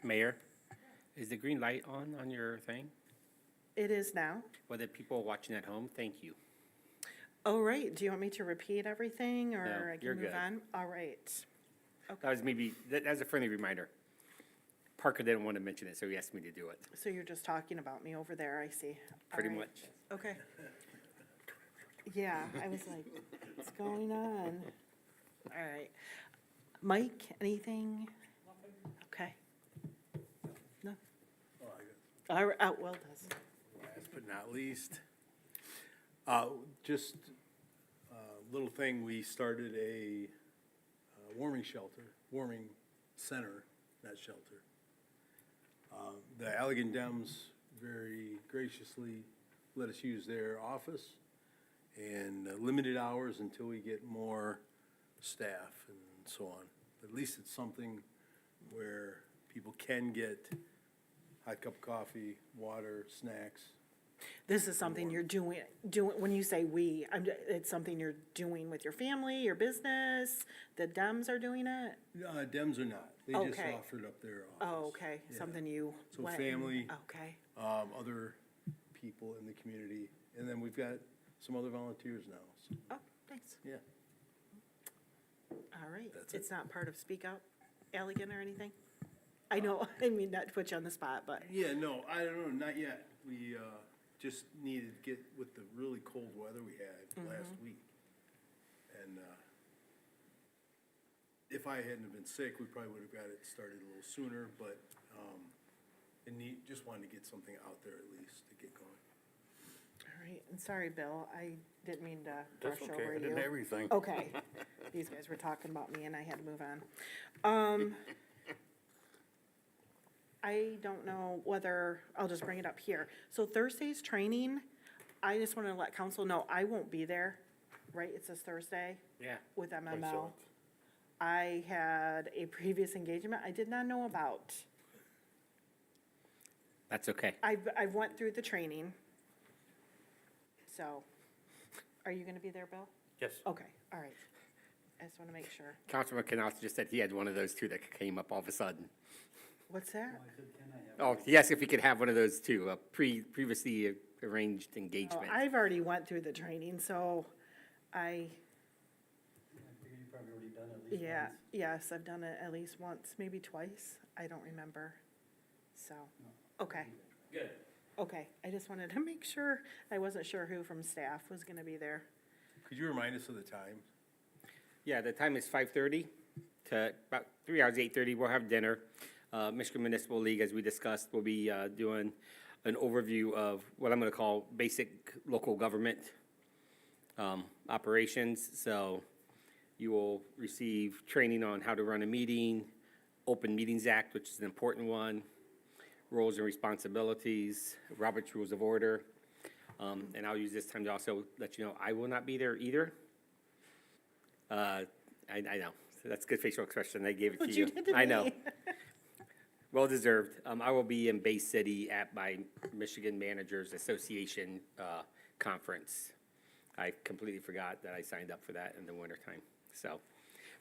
Mayor, is the green light on your thing? It is now. Well, the people watching at home, thank you. Oh, right. Do you want me to repeat everything or No, I you're can move good. on? All right. That was maybe, that's a friendly reminder. Parker didn't want to mention it, so he asked me to do it, So you're just talking about me over there, I see. All pretty right. much. Okay. Yeah, I was like, what's going on? All right. Mike, anything? Okay. No? All right, Will does. Last but not least, just a little thing, we started a warming warming center, not shelter. The Allegan Dems very graciously let us use their office and limited hours until we get more staff and so on. At least it's something where people can get hot cup of coffee, water, snacks. This is something you're doing, when you say we, it's something you're doing with your family, your business? The Dems are doing it? Dems are not. They just Okay. offered up their office. Oh, okay, Yeah. something you So went and- family. Okay, Other people in the community, and then we've got some other volunteers now, so, oh, thanks. yeah. All right, That's it. it's not part of Speak Out Allegan or anything? I know, I mean, not to put you on the spot, but, Yeah, no, I don't know, not yet. We, just needed to get with the really cold weather we had last week. And, if I hadn't have been sick, we probably would have got it started a little sooner, but, just wanted to get something out there at least to get going. all right, and sorry, Bill, I didn't mean to brush That's over okay, I you. did everything. Okay, these guys were talking about me and I had to move on. I don't know whether, I'll just bring it up here. So Thursday's training, I just want to let council know, I won't be there, right? It says Thursday Yeah. with I saw MML. it. I had a previous engagement I did not know about. That's okay. I've went through the training. So, are you going to be there, Bill? Yes. Okay, all right. I just want to make sure. Councilman Canals just said he had one of those too that came up all of a sudden. What's that? Oh, he asked if he could have one of those too, a previously arranged Oh, engagement. I've already went through the training, so yeah, yes, I've done it at least once, maybe twice. I don't remember. So, okay. Good. Okay, I just wanted to make sure. I wasn't sure who from staff was going to be there. Could you remind us of the time? Yeah, the time is 5:30 to about 3 hours, 8:30. We'll have dinner. Michigan Municipal League, as we discussed, will be doing an overview of what I'm going to call basic local government operations. So you will receive training on how to run a meeting, Open Meetings Act, which is an important one, roles and responsibilities, Robert's Rules of Order. And I'll use this time to also let you know I will not be there either. I know. That's good facial expression. I gave it to What you. you did to I know. me. Well deserved. I will be in Bay City at my Michigan Managers Association conference. I completely forgot that I signed up for that in the wintertime. So,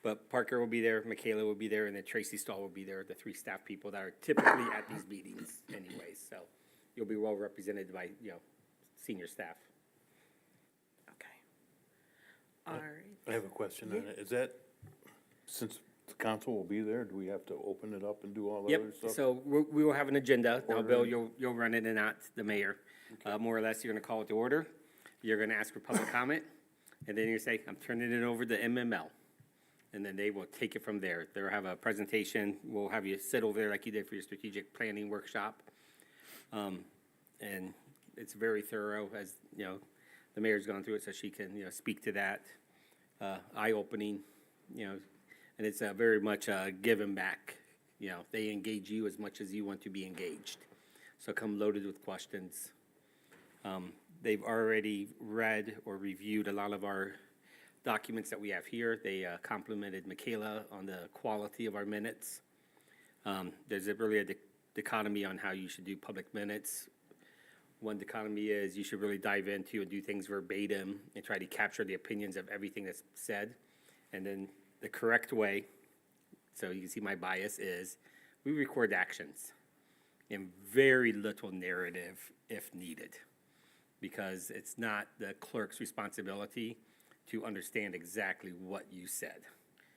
but Parker will be there, Michaela will be there, and then Tracy Stahl will be there, the three staff people that are typically at these meetings anyways. So you'll be well represented by, senior staff. Okay. All right. I have a question on it. Is that, since the council will be there, do we have to open it up and do all the Yep, other stuff? so we will have an agenda. Now, Bill, Order. you'll run it and not the mayor. More or less, you're gonna call it to order. You're gonna ask for public comment, and then you say, I'm turning it over to MML. And then they will take it from there. They'll have a presentation. We'll have you sit over there like you did for your strategic planning workshop. And it's very thorough, as, the mayor's gone through it, so she can, speak to that. Eye-opening, and it's very much a give and back. They engage you as much as you want to be engaged. So come loaded with questions. They've already read or reviewed a lot of our documents that we have here. They complimented Michaela on the quality of our minutes. There's really a dichotomy on how you should do public minutes. One dichotomy is you should really dive into and do things verbatim and try to capture the opinions of everything that's said. And then the correct way, so you can see my bias, is we record actions and very little narrative if needed, because it's not the clerk's responsibility to understand exactly what you said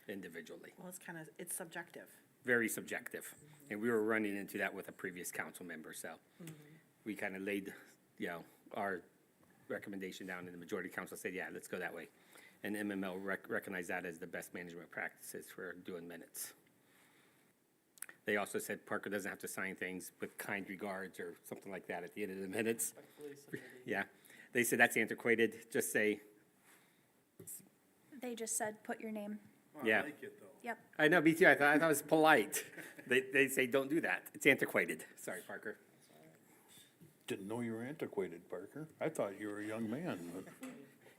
individually. Well, it's subjective. Very subjective. And we were running into that with a previous council member, so we kind of laid, our recommendation down, and the majority council said, yeah, let's go that way. And MML recognized that as the best management practices for doing minutes. They also said Parker doesn't have to sign things with kind regards or something like that at the end of the minutes. Yeah, they said that's antiquated, just say, They just said, put your name. yeah. I like it, though. Yep. I know, me too, I thought it was polite. They say, don't do that, it's antiquated. Sorry, Parker. Didn't know you were antiquated, Parker. I thought you were a young man, but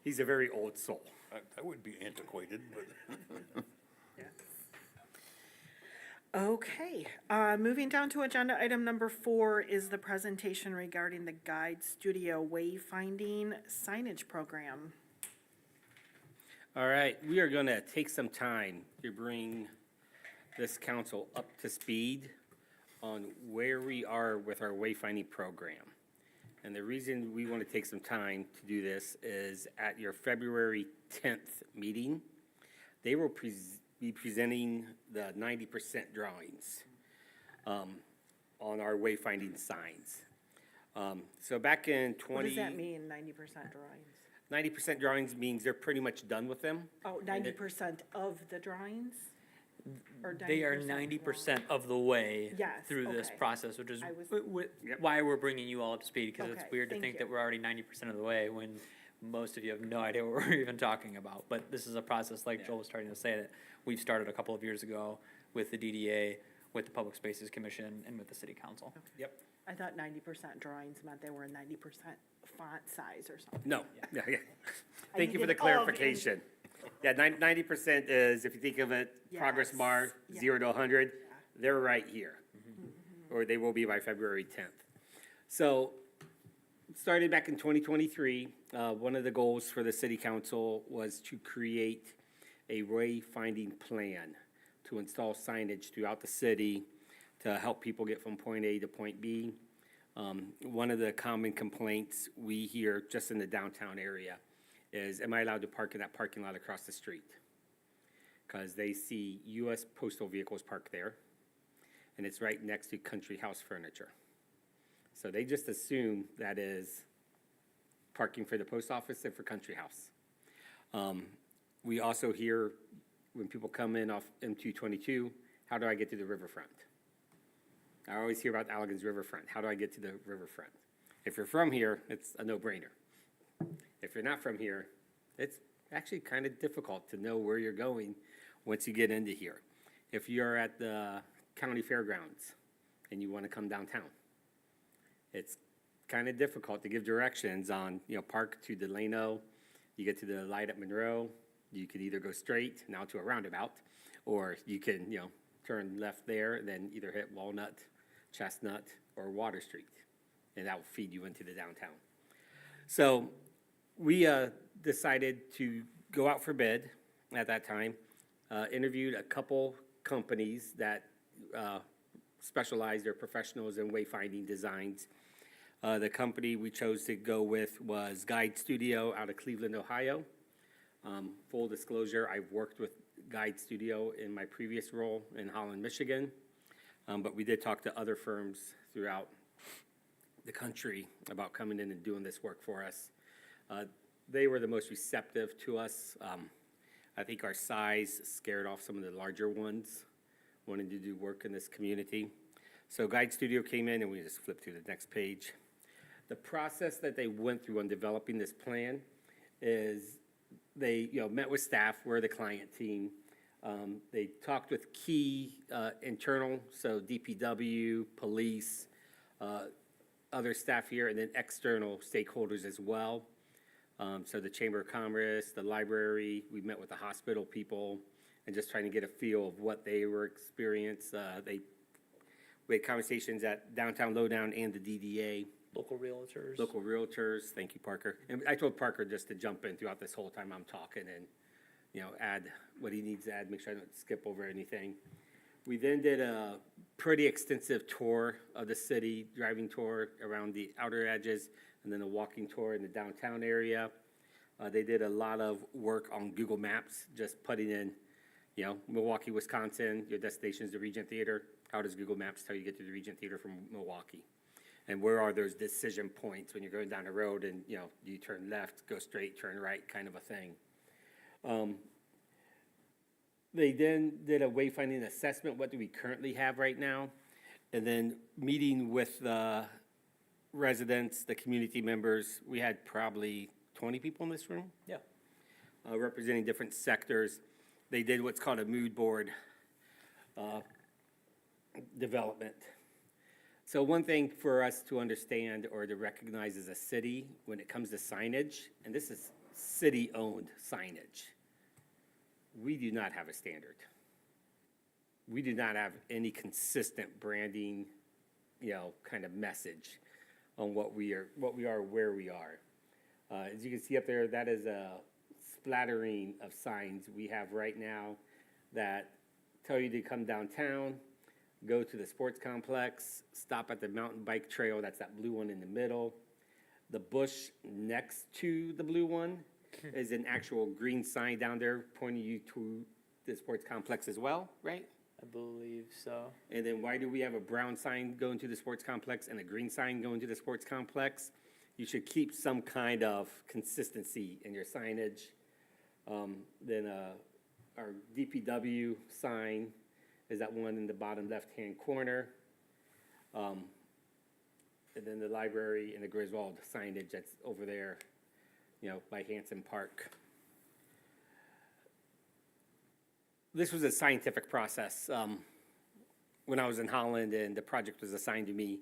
He's a very old soul. I would be antiquated, but. Okay, moving down to agenda item number 4 is the presentation regarding the Guide Studio Wayfinding Signage Program. All right, we are gonna take some time to bring this council up to speed on where we are with our wayfinding program. And the reason we want to take some time to do this is at your February 10th meeting, they will be presenting the 90% drawings on our wayfinding signs. So back in 20. What does that mean, 90% drawings? 90% drawings means they're pretty much done with them. Oh, 90% of the drawings? Or They are 90% 90% of the way Yes, through this okay. process, which is I was- Yep. why we're bringing you all up to speed, because it's Okay, weird to thank think you. that we're already 90% of the way when most of you have no idea what we're even talking about. But this is a process, like Joel was starting to say, that we've started a couple of years ago with the DDA, with the Public Spaces Commission, and with the City Council. Yep. I thought 90% drawings meant they were 90% font size or something. No, yeah. Thank you for needed the all of clarification. Yeah, 90% is, if you think of it, progress Yes, bar, yeah. 0 to 100, they're right here. Or they will be by February 10th. So, started back in 2023, one of the goals for the city council was to create a wayfinding plan to install signage throughout the city to help people get from point A to point B. One of the common complaints we hear just in the downtown area is, am I allowed to park in that parking lot across the street? Because they see US postal vehicles parked there, and it's right next to Country House Furniture. So they just assume that is parking for the post office and for Country House. We also hear when people come in off M222, how do I get to the riverfront? I always hear about Allegan's riverfront. How do I get to the riverfront? If you're from here, it's a no-brainer. If you're not from here, it's actually kind of difficult to know where you're going once you get into here. If you're at the county fairgrounds and you want to come downtown, it's kind of difficult to give directions on, park to Delano, you get to the light at Monroe, you could either go straight now to a roundabout, or you can, turn left there and then either hit Walnut, Chestnut, or Water Street, and that will feed you into the downtown. So we decided to go out for bid at that time, interviewed a couple companies that specialize, they're professionals in wayfinding designs. The company we chose to go with was Guide Studio out of Cleveland, Ohio. Full disclosure, I've worked with Guide Studio in my previous role in Holland, Michigan, but we did talk to other firms throughout the country about coming in and doing this work for us. They were the most receptive to us. I think our size scared off some of the larger ones wanting to do work in this community. So Guide Studio came in, and we just flipped to the next page. The process that they went through on developing this plan is they, met with staff, we're the client team. They talked with key internal, so DPW, police, other staff here, and then external stakeholders as well. So the Chamber of Commerce, the library, we met with the hospital people, and just trying to get a feel of what they were experienced. We had conversations at Downtown Lowdown and the DDA. Local realtors. Local realtors, thank you, Parker. And I told Parker just to jump in throughout this whole time I'm talking and, add what he needs to add, make sure I don't skip over anything. We then did a pretty extensive tour of the city, driving tour around the outer edges, and then a walking tour in the downtown area. They did a lot of work on Google Maps, just putting in, you know, Milwaukee, Wisconsin, your destination is the Regent Theater. How does Google Maps tell you to get to the Regent Theater from Milwaukee? And where are those decision points when you're going down the road and, you know, you turn left, go straight, turn right, kind of a thing. They then did a wayfinding assessment, what do we currently have right now? And then meeting with the residents, the community members, we had probably 20 people in this room, Yeah. representing different sectors. They did what's called a mood board development. So one thing for us to understand or to recognize as a city, when it comes to signage, and this is city-owned signage, we do not have a standard. We do not have any consistent branding, you know, kind of message on what we are, where we are. As you can see up there, that is a splattering of signs we have right now that tell you to come downtown, go to the sports complex, stop at the mountain bike trail, that's that blue one in the middle. The bush next to the blue one is an actual green sign down there pointing you to the sports complex as well, right? I believe so. And then why do we have a brown sign going to the sports complex and a green sign going to the sports complex? You should keep some kind of consistency in your signage. Then our DPW sign is that one in the bottom left-hand corner. And then the library and the Griswold signage that's over there, you know, by Hanson Park. This was a scientific process. When I was in Holland and the project was assigned to me,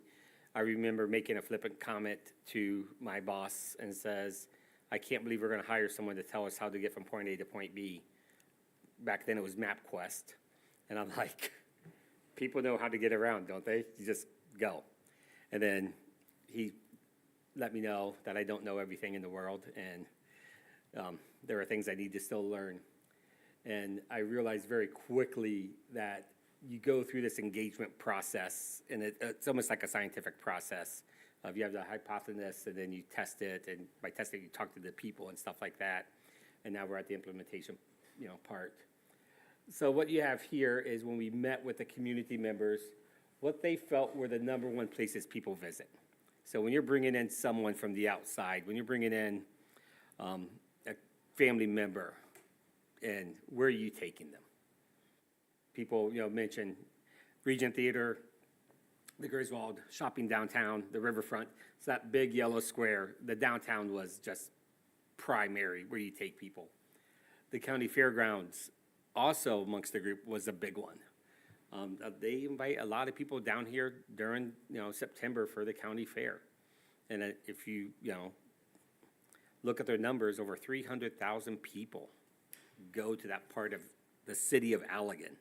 I remember making a flippant comment to my boss and says, I can't believe we're gonna hire someone to tell us how to get from point A to point B. Back then it was MapQuest. And I'm like, people know how to get around, don't they? You just go. And then he let me know that I don't know everything in the world and there are things I need to still learn. And I realized very quickly that you go through this engagement process, and it's almost like a scientific process. You have the hypothesis, and then you test it, and by testing, you talk to the people and stuff like that. And now we're at the implementation, you know, part. So what you have here is when we met with the community members, what they felt were the number one places people visit. So when you're bringing in someone from the outside, when you're bringing in a family member, and where are you taking them? People, you know, mention Regent Theater, the Griswold, shopping downtown, the riverfront. It's that big yellow square. The downtown was just primary where you take people. The county fairgrounds, also amongst the group, was a big one. They invite a lot of people down here during, you know, September for the county fair. And if you, you know, look at their numbers, over 300,000 people go to that part of the city of Allegan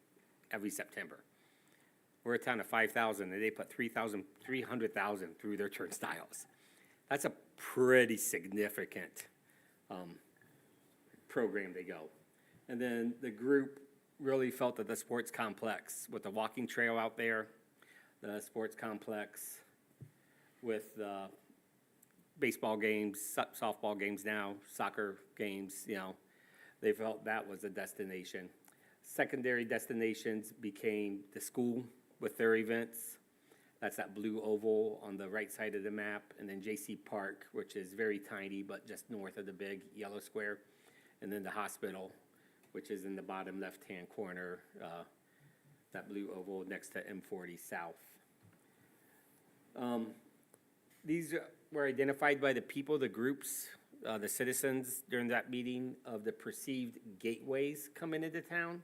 every September. We're a town of 5,000, and they put 300,000 through their turnstiles. That's a pretty significant program they go. And then the group really felt that the sports complex, with the walking trail out there, the sports complex with baseball games, softball games now, soccer games, you know, they felt that was a destination. Secondary destinations became the school with their events. That's that blue oval on the right side of the map. And then J.C. Park, which is very tiny, but just north of the big yellow square. And then the hospital, which is in the bottom left-hand corner, that blue oval next to M40 South. These were identified by the people, the groups, the citizens during that meeting of the perceived gateways coming into town.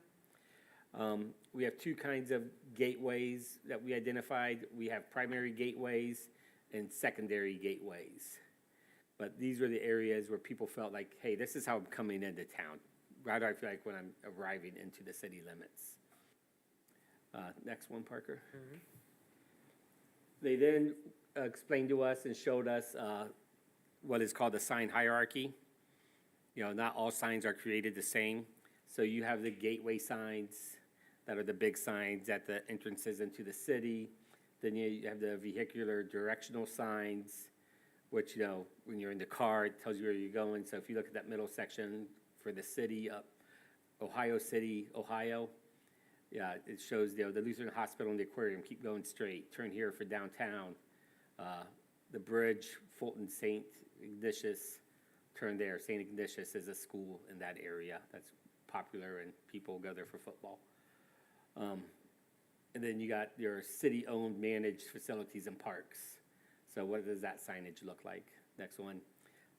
We have two kinds of gateways that we identified. We have primary gateways and secondary gateways. But these were the areas where people felt like, hey, this is how I'm coming into town. How do I feel like when I'm arriving into the city limits? Next one, Parker. Mm-hmm. They then explained to us and showed us what is called the sign hierarchy. You know, not all signs are created the same. So you have the gateway signs, that are the big signs at the entrances into the city. Then you have the vehicular directional signs, which, you know, when you're in the car, it tells you where you're going. So if you look at that middle section for the city up Ohio City, Ohio, yeah, it shows, you know, the Lutheran Hospital and the aquarium, keep going straight. Turn here for downtown. The bridge, Fulton St. Ignatius, turn there. St. Ignatius is a school in that area that's popular and people go there for football. And then you got your city-owned managed facilities and parks. So what does that signage look like? Next one.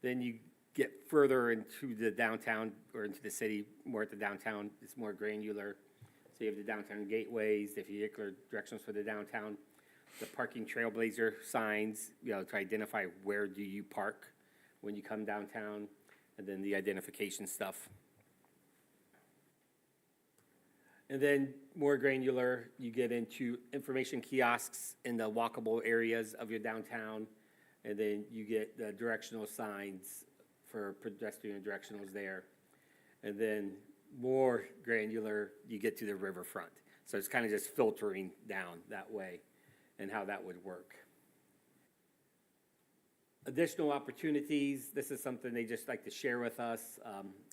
Then you get further into the downtown or into the city, more at the downtown, it's more granular. So you have the downtown gateways, the vehicular directions for the downtown, the parking trailblazer signs, you know, to identify where do you park when you come downtown, and then the identification stuff. And then more granular, you get into information kiosks in the walkable areas of your downtown. And then you get the directional signs for pedestrian directionals there. And then more granular, you get to the riverfront. So it's kind of just filtering down that way and how that would work. Additional opportunities, this is something they just like to share with us.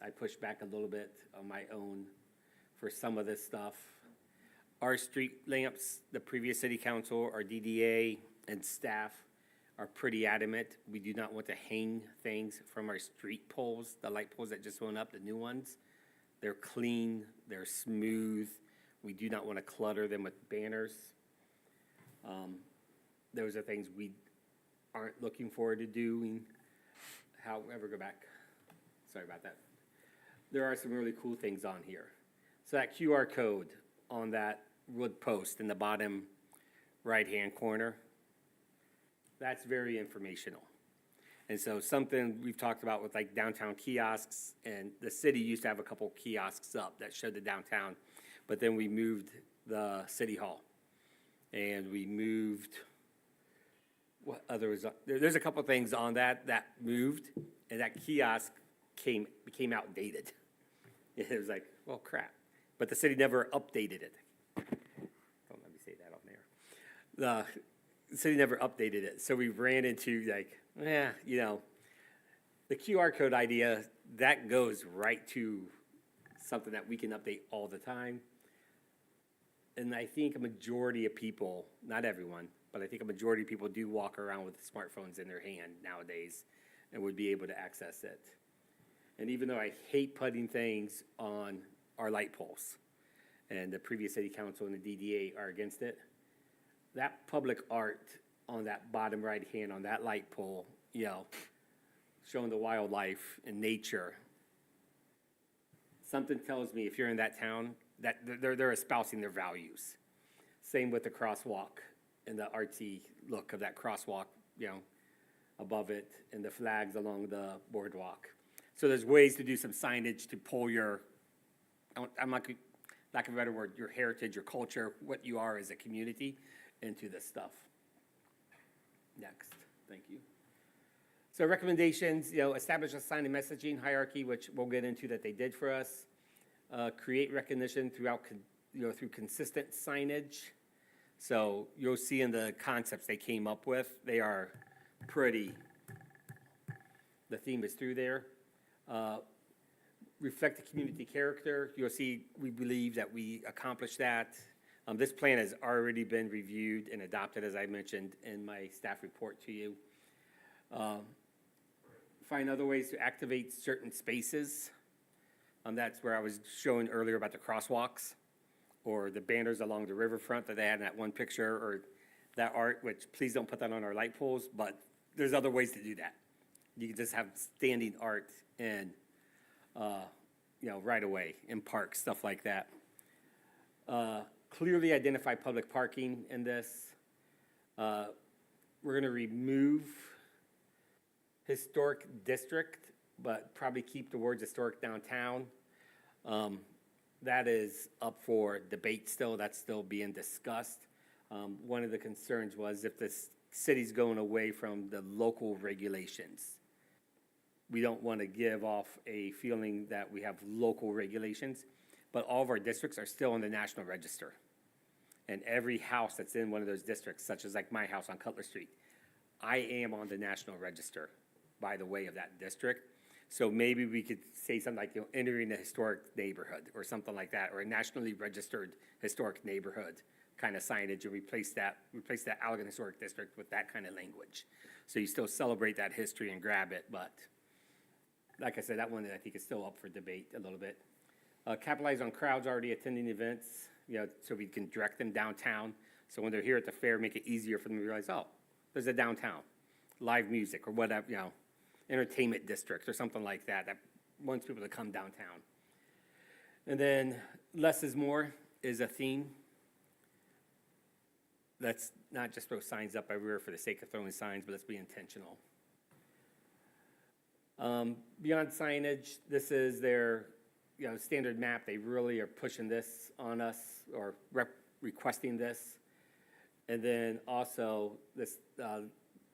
I pushed back a little bit on my own for some of this stuff. Our street lamps, the previous city council, our DDA and staff are pretty adamant. We do not want to hang things from our street poles, the light poles that just went up, the new ones. They're clean, they're smooth. We do not want to clutter them with banners. Those are things we aren't looking forward to doing. However, go back. Sorry about that. There are some really cool things on here. So that QR code on that wood post in the bottom right-hand corner, that's very informational. And so something we've talked about with like downtown kiosks, and the city used to have a couple kiosks up that showed the downtown, but then we moved the city hall. And we moved, what other was, there's a couple things on that moved, and that kiosk became outdated. It was like, well, crap. But the city never updated it. Don't let me say that on there. The city never updated it. So we ran into like, you know, the QR code idea, that goes right to something that we can update all the time. And I think a majority of people, not everyone, but I think a majority of people do walk around with smartphones in their hand nowadays and would be able to access it. And even though I hate putting things on our light poles, and the previous city council and the DDA are against it, that public art on that bottom right hand on that light pole, you know, showing the wildlife and nature, something tells me if you're in that town that they're espousing their values. Same with the crosswalk and the artsy look of that crosswalk, you know, above it, and the flags along the boardwalk. So there's ways to do some signage to pull your, I'm not, lack of a better word, your heritage, your culture, what you are as a community into this stuff. Next, thank you. So recommendations, you know, establish a sign and messaging hierarchy, which we'll get into that they did for us. Create recognition throughout, through consistent signage. So you'll see in the concepts they came up with, they are pretty, the theme is through there. Reflect the community character. You'll see, we believe that we accomplished that. This plan has already been reviewed and adopted, as I mentioned in my staff report to you. Find other ways to activate certain spaces. That's where I was showing earlier about the crosswalks or the banners along the riverfront that they had in that one picture, or that art, which please don't put that on our light poles, but there's other ways to do that. You can just have standing art and, right away in parks, stuff like that. Clearly identify public parking in this. We're gonna remove historic district, but probably keep the words historic downtown. That is up for debate still, that's still being discussed. One of the concerns was if the city's going away from the local regulations, we don't want to give off a feeling that we have local regulations, but all of our districts are still on the National Register. And every house that's in one of those districts, such as like my house on Cutler Street, I am on the National Register by the way of that district. So maybe we could say something like, entering a historic neighborhood or something like that, or a nationally registered historic neighborhood kind of signage, and replace that Allegan Historic District with that kind of language. So you still celebrate that history and grab it, but like I said, that one I think is still up for debate a little bit. Capitalize on crowds already attending events, so we can direct them downtown. So when they're here at the fair, make it easier for them to realize, oh, there's a downtown, live music or whatever, entertainment district or something like that, that wants people to come downtown. And then less is more is a theme. Let's not just throw signs up everywhere for the sake of throwing signs, but let's be intentional. Beyond signage, this is their standard map. They really are pushing this on us, or requesting this. And then also this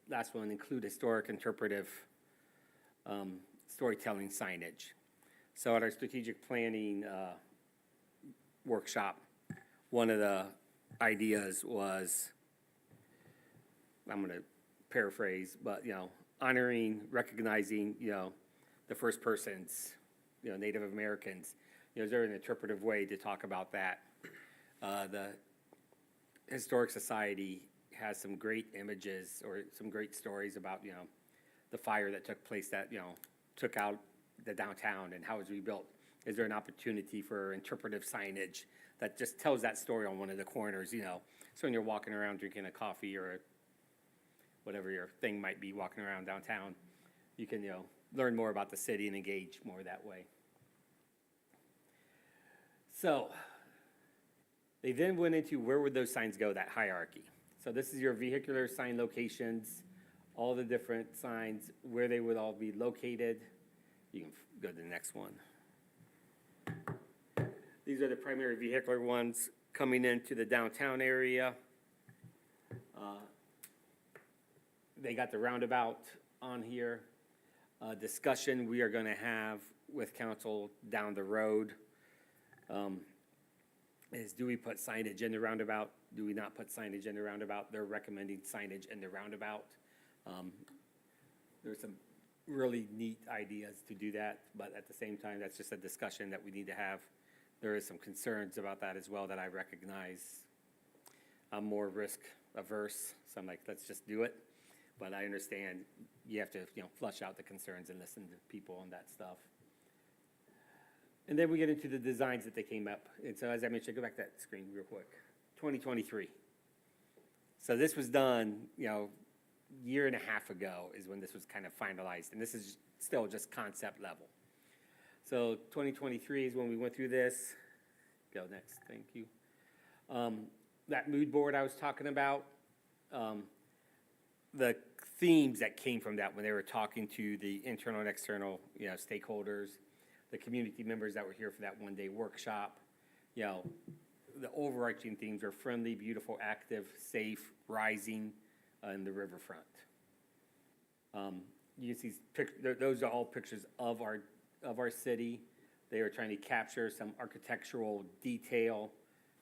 last one, include historic interpretive storytelling signage. So at our strategic planning workshop, one of the ideas was, I'm going to paraphrase, but honoring, recognizing the first persons, Native Americans. Is there an interpretive way to talk about that? The Historic Society has some great images or some great stories about the fire that took place that took out the downtown and how it was rebuilt. Is there an opportunity for interpretive signage that just tells that story on one of the corners, so when you're walking around drinking a coffee or whatever your thing might be walking around downtown, you can, learn more about the city and engage more that way. So they then went into where would those signs go, that hierarchy. So this is your vehicular sign locations, all the different signs, where they would all be located. You can go to the next one. These are the primary vehicular ones coming into the downtown area. They got the roundabout on here. Discussion we are going to have with council down the road is, do we put signage in the roundabout? Do we not put signage in the roundabout? They're recommending signage in the roundabout. There's some really neat ideas to do that, but at the same time, that's just a discussion that we need to have. There is some concerns about that as well that I recognize. I'm more risk averse, so I'm like, let's just do it. But I understand you have to, flush out the concerns and listen to people on that stuff. And then we get into the designs that they came up. And so as I mentioned, go back to that screen real quick. 2023. So this was done, year and a half ago is when this was kind of finalized. And this is still just concept level. So 2023 is when we went through this. Go next, thank you. That mood board I was talking about, the themes that came from that when they were talking to the internal and external, stakeholders, the community members that were here for that one-day workshop, the overarching themes are friendly, beautiful, active, safe, rising, and the riverfront. You can see those are all pictures of our city. They are trying to capture some architectural detail,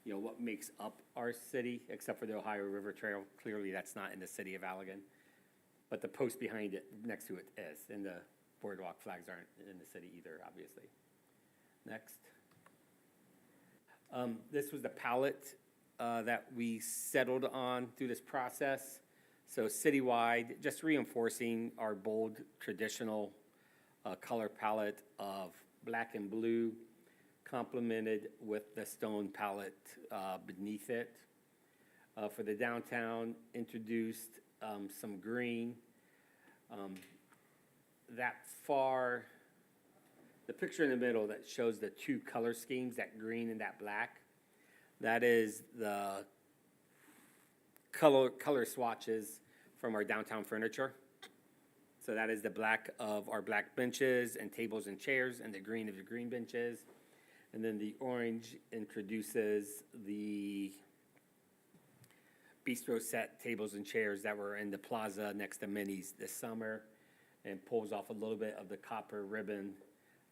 what makes up our city, except for the Ohio River Trail. Clearly, that's not in the city of Allegan. But the post behind it, next to it is, and the boardwalk flags aren't in the city either, obviously. Next. This was the palette that we settled on through this process. So citywide, just reinforcing our bold traditional color palette of black and blue, complemented with the stone palette beneath it. For the downtown, introduced some green. The picture in the middle that shows the two color schemes, that green and that black, that is the color swatches from our downtown furniture. So that is the black of our black benches and tables and chairs, and the green of the green benches. And then the orange introduces the bistro set tables and chairs that were in the plaza next to Minnie's this summer, and pulls off a little bit of the copper ribbon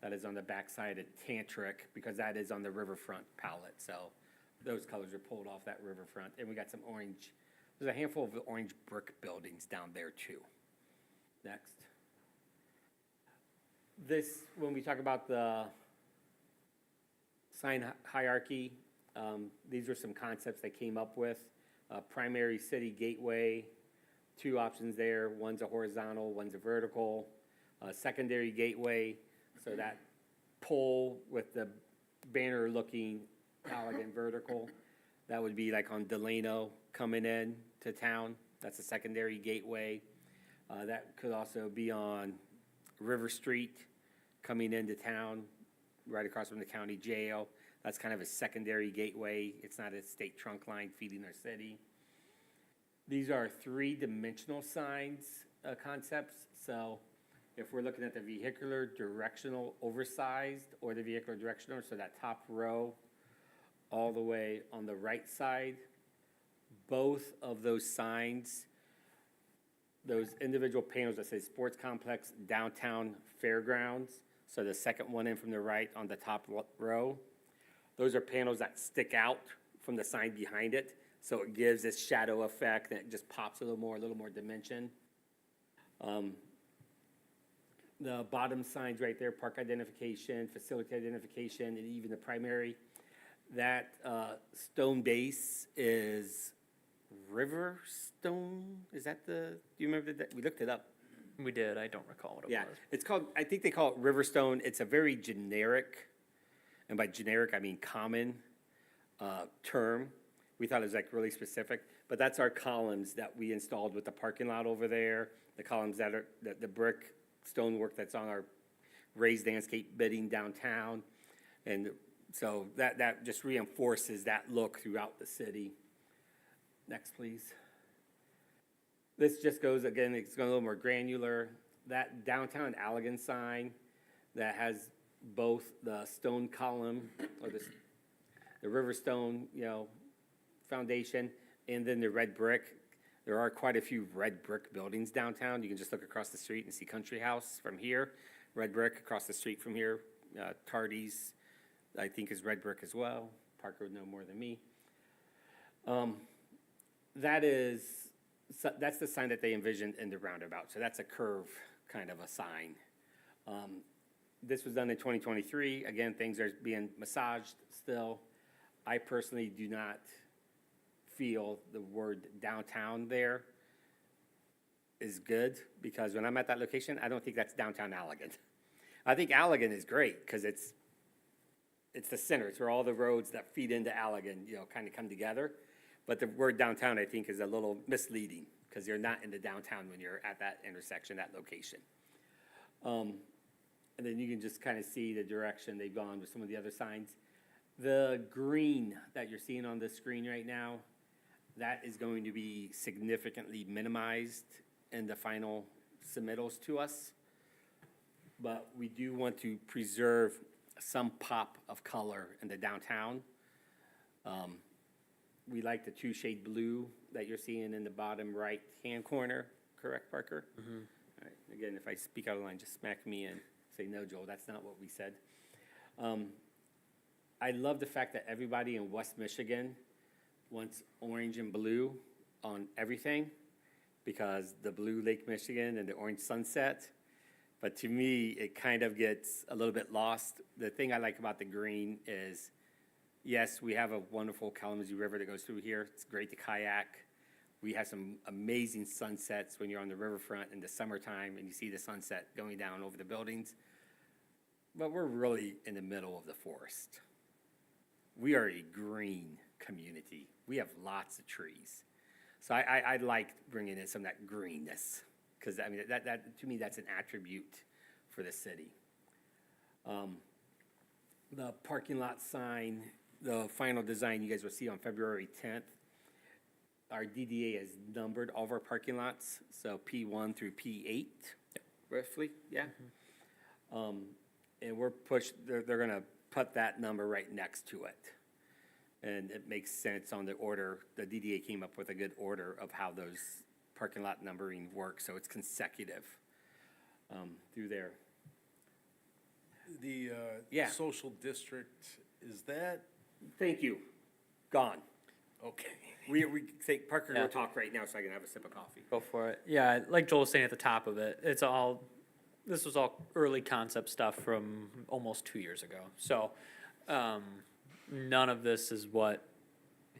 that is on the backside of Tantric, because that is on the riverfront palette, so those colors are pulled off that riverfront. And we got some orange, there's a handful of orange brick buildings down there too. Next. This, when we talk about the sign hierarchy, these are some concepts they came up with. Primary city gateway, 2 options there. One's a horizontal, one's a vertical. Secondary gateway, so that pole with the banner looking elegant vertical, that would be like on Delano coming in to town. That's a secondary gateway. That could also be on River Street coming into town, right across from the county jail. That's kind of a secondary gateway. It's not a state trunk line feeding our city. These are 3-dimensional signs concepts. So if we're looking at the vehicular directional oversized or the vehicular directional, so that top row all the way on the right side, both of those signs, those individual panels that say sports complex, downtown fairgrounds, so the second one in from the right on the top row, those are panels that stick out from the sign behind it, so it gives this shadow effect and it just pops a little more dimension. The bottom signs right there, park identification, facility identification, and even the primary, that stone base is Riverstone? Is that the, do you remember that? We looked it up. We did, I don't recall what it Yeah, was. it's called, I think they call it Riverstone. It's a very generic, and by generic, I mean common term. We thought it was like really specific, but that's our columns that we installed with the parking lot over there, the columns that are, the brick stonework that's on our raised landscape bedding downtown. And so that just reinforces that look throughout the city. Next, please. This just goes, again, it's going a little more granular. That downtown Allegan sign that has both the stone column or the Riverstone, foundation, and then the red brick. There are quite a few red brick buildings downtown. You can just look across the street and see Country House from here. Red brick across the street from here. Tardy's, I think, is red brick as well. Parker would know more than me. That's the sign that they envisioned in the roundabout. So that's a curve kind of a sign. This was done in 2023. Again, things are being massaged still. I personally do not feel the word downtown there is good, because when I'm at that location, I don't think that's downtown Allegan. I think Allegan is great because it's the center. It's where all the roads that feed into Allegan, kind of come together. But the word downtown, I think, is a little misleading because you're not in the downtown when you're at that intersection, that location. And then you can just kind of see the direction they've gone with some of the other signs. The green that you're seeing on the screen right now, that is going to be significantly minimized in the final submittals to us. But we do want to preserve some pop of color in the downtown. We like the 2-shade blue that you're seeing in the bottom right-hand corner, correct, Parker? Mm-hmm. All right. Again, if I speak out of line, just smack me and say, no, Joel, that's not what we said. I love the fact that everybody in West Michigan wants orange and blue on everything, because the blue Lake Michigan and the orange Sunset. But to me, it kind of gets a little bit lost. The thing I like about the green is, yes, we have a wonderful Kalamazoo River that goes through here. It's great to kayak. We have some amazing sunsets when you're on the riverfront in the summertime and you see the sunset going down over the buildings. But we're really in the middle of the forest. We are a green community. We have lots of trees. So I like bringing in some of that greenness, because I mean, that to me, that's an attribute for the city. The parking lot sign, the final design you guys will see on February 10th. Our DDA has numbered all of our parking lots, so P1 through P8, roughly, yeah. And they're gonna put that number right next to it. And it makes sense on the order. The DDA came up with a good order of how those parking lot numbering works, so it's consecutive through there. The Yeah. social district, is that, Thank you. Gone. okay. We think Parker Yeah. will talk right now so I can have a sip of coffee. Go for it. Yeah, like Joel was saying at the top of it, this was all early concept stuff from almost 2 years ago. So, none of this is what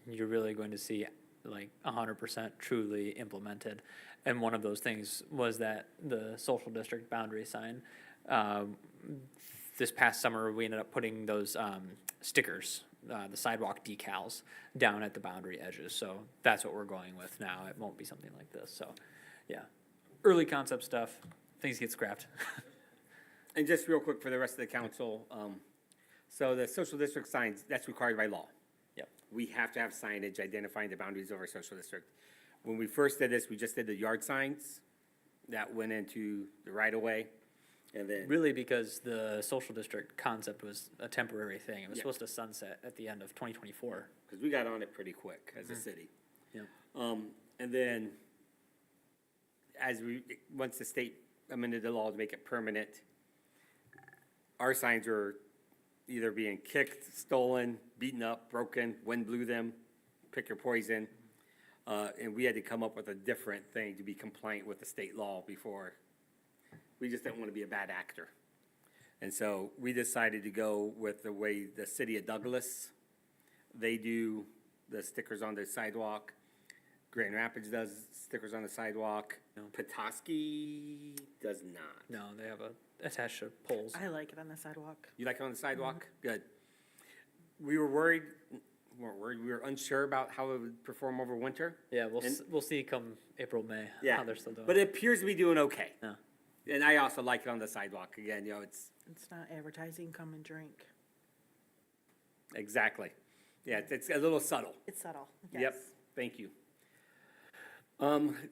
you're really going to see like 100% truly implemented. And one of those things was that the social district boundary sign. This past summer, we ended up putting those stickers, the sidewalk decals, down at the boundary edges. So that's what we're going with now. It won't be something like this. So, yeah, early concept stuff. Things get scrapped. And just real quick for the rest of the council, so the social district signs, that's required by law. Yep. We have to have signage identifying the boundaries of our social district. When we first did this, we just did the yard signs that went into the right of way. And then, Really, because the social district concept was a temporary thing. It was Yeah. supposed to sunset at the end of 2024. because we got on it pretty quick as a city. Yeah. And then once the state amended the law to make it permanent, our signs were either being kicked, stolen, beaten up, broken, wind blew them, pick your poison. And we had to come up with a different thing to be compliant with the state law before. We just didn't want to be a bad actor. And so we decided to go with the way the city of Douglas, they do the stickers on the sidewalk. Grand Rapids does stickers on the sidewalk. Petoskey does not. No, they have attached to poles. I like it on the sidewalk. You like it on the sidewalk? Good. We weren't worried, we were unsure about how it would perform over winter. Yeah, And- we'll see come April, May, Yeah, how they're still doing. but it appears to be doing okay. Yeah. And I also like it on the sidewalk. Again, it's It's not advertising, come and drink. exactly. Yeah, it's a little subtle. It's subtle, Yep, yes. thank you.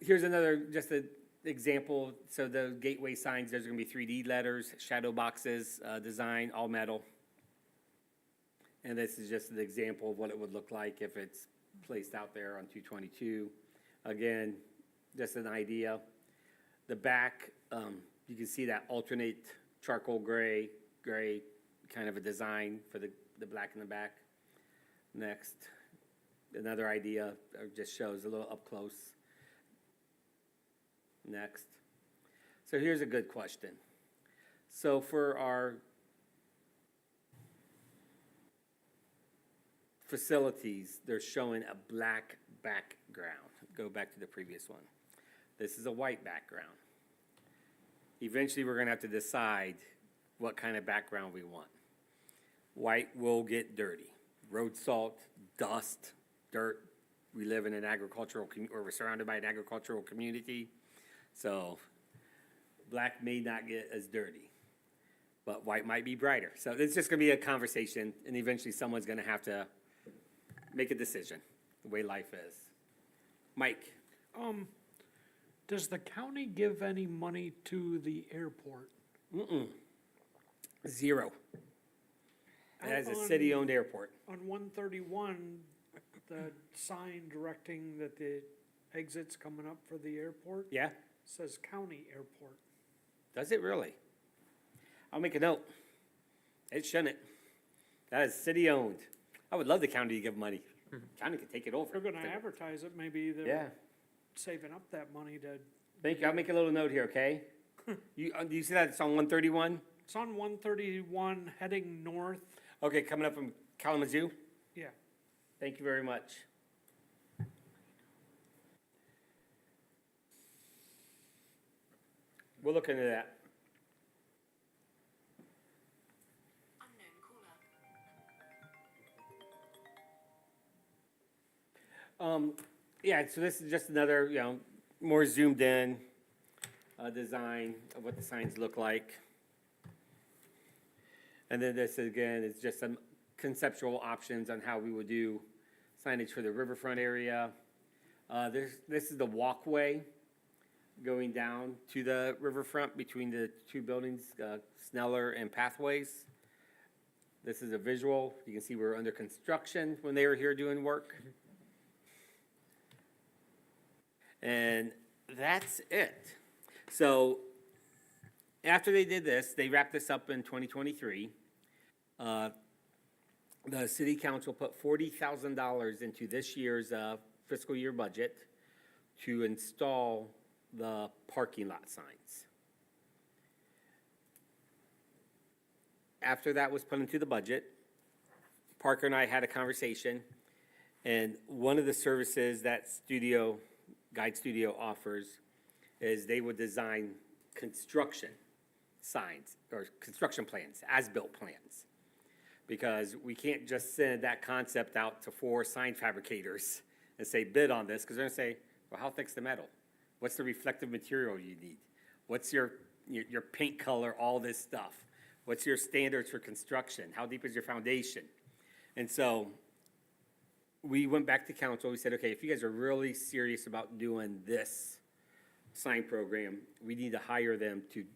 Here's another, just an example. So the gateway signs, there's gonna be 3D letters, shadow boxes, design, all metal. And this is just an example of what it would look like if it's placed out there on 222. Again, just an idea. The back, you can see that alternate charcoal gray, kind of a design for the black in the back. Next, another idea, just shows a little up close. Next. So here's a good question. So for our facilities, they're showing a black background. Go back to the previous one. This is a white background. Eventually, we're gonna have to decide what kind of background we want. White will get dirty. Road salt, dust, dirt. We live in an agricultural, or we're surrounded by an agricultural community. So black may not get as dirty, but white might be brighter. So it's just gonna be a conversation, and eventually someone's gonna have to make a decision, the way life is. Mike? Does the county give any money to the airport? Zero. As a On- city-owned airport. On 131, the sign directing that the exit's coming up for the airport Yeah? says county airport. Does it really? I'll make a note. It shouldn't. That is city-owned. I would love the county to give money. County could take it over. If they're gonna advertise it, maybe Yeah. they're saving up that money to, Thank you. I'll make a little note here, okay? Do you see that? It's on 131? it's on 131 heading north, Okay, coming up from Kalamazoo? yeah. Thank you very much. We'll look into that. Yeah, so this is just another, more zoomed in, design of what the signs look like. And then this, again, is just some conceptual options on how we would do signage for the riverfront area. This is the walkway going down to the riverfront between the two buildings, Sneller and Pathways. This is a visual. You can see we're under construction when they were here doing work. And that's it. So after they did this, they wrapped this up in 2023. The city council put $40,000 into this year's fiscal year budget to install the parking lot signs. After that was put into the budget, Parker and I had a conversation, and one of the services that Guide Studio offers is they would design construction signs or construction plans, as-built plans. Because we can't just send that concept out to 4 sign fabricators and say bid on this, because they're gonna say, well, how thick's the metal? What's the reflective material you need? What's your paint color, all this stuff? What's your standards for construction? How deep is your foundation? And so we went back to council, we said, okay, if you guys are really serious about doing this sign program, we need to hire them to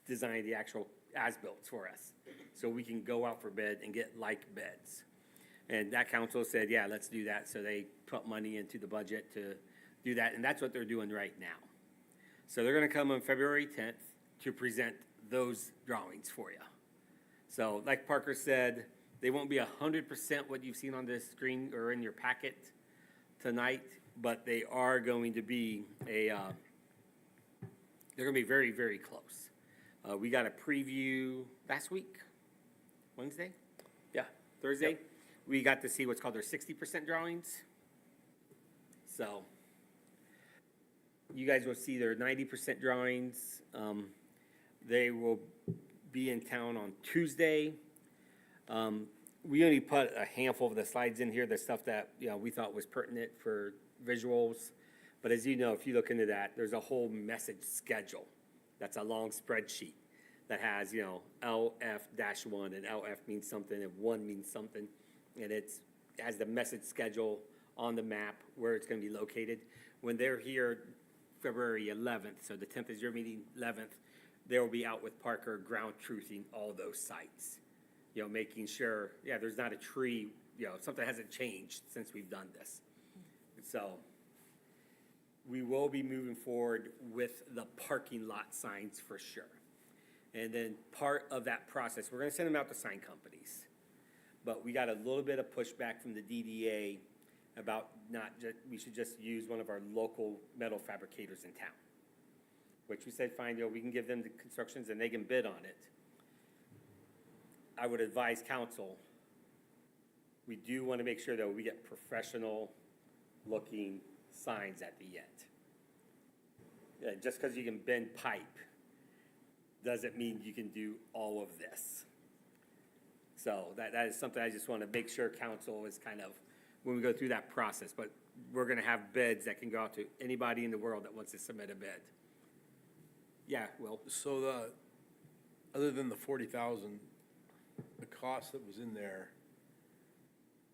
design the actual as-built for us, so we can go out for bid and get like bids. And that council said, yeah, let's do that, so they put money into the budget to do that, and that's what they're doing right now. So they're gonna come on February 10th to present those drawings for you. So like Parker said, they won't be 100% what you've seen on this screen or in your packet tonight, but they are going to be they're gonna be very, very close. We got a preview last week, Wednesday, Yeah. Thursday. We got to see what's called their 60% drawings. So you guys will see their 90% drawings. They will be in town on Tuesday. We only put a handful of the slides in here, the stuff that, we thought was pertinent for visuals. But as you know, if you look into that, there's a whole message schedule. That's a long spreadsheet that has, LF-1, and LF means something, and 1 means something. And it has the message schedule on the map where it's gonna be located. When they're here February 11th, so the 10th is your meeting, 11th, they'll be out with Parker ground truthing all those sites. Making sure, there's not a tree, something hasn't changed since we've done this. So we will be moving forward with the parking lot signs for sure. And then part of that process, we're gonna send them out to sign companies. But we got a little bit of pushback from the DDA about we should just use one of our local metal fabricators in town. Which we said, fine, we can give them the constructions and they can bid on it. I would advise council, we do wanna make sure that we get professional looking signs at the end. Just because you can bend pipe doesn't mean you can do all of this. So that is something I just want to make sure council is kind of, when we go through that process, but we're going to have bids that can go out to anybody in the world that wants to submit a bid. Yeah, Will? So other than the 40,000, the cost that was in there,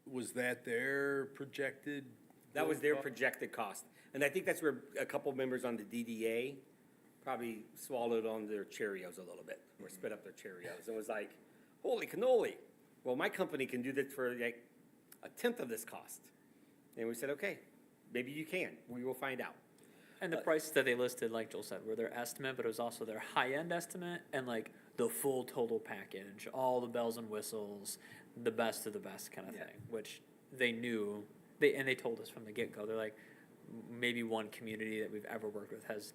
was that their projected? That was their cost? projected cost. And I think that's where a couple members on the DDA probably swallowed on their Cheerios a little bit, or spit up their Cheerios, and was like, holy cannoli. Well, my company can do this for like 1/10 of this cost. And we said, okay, maybe you can. We will find out. And the prices that they listed, like Joel said, were their estimate, but it was also their high-end estimate and like the full total package, all the bells and whistles, the best of the best kind of Yeah. thing, which they knew. They told us from the get-go. They're like, maybe one community that we've ever worked with has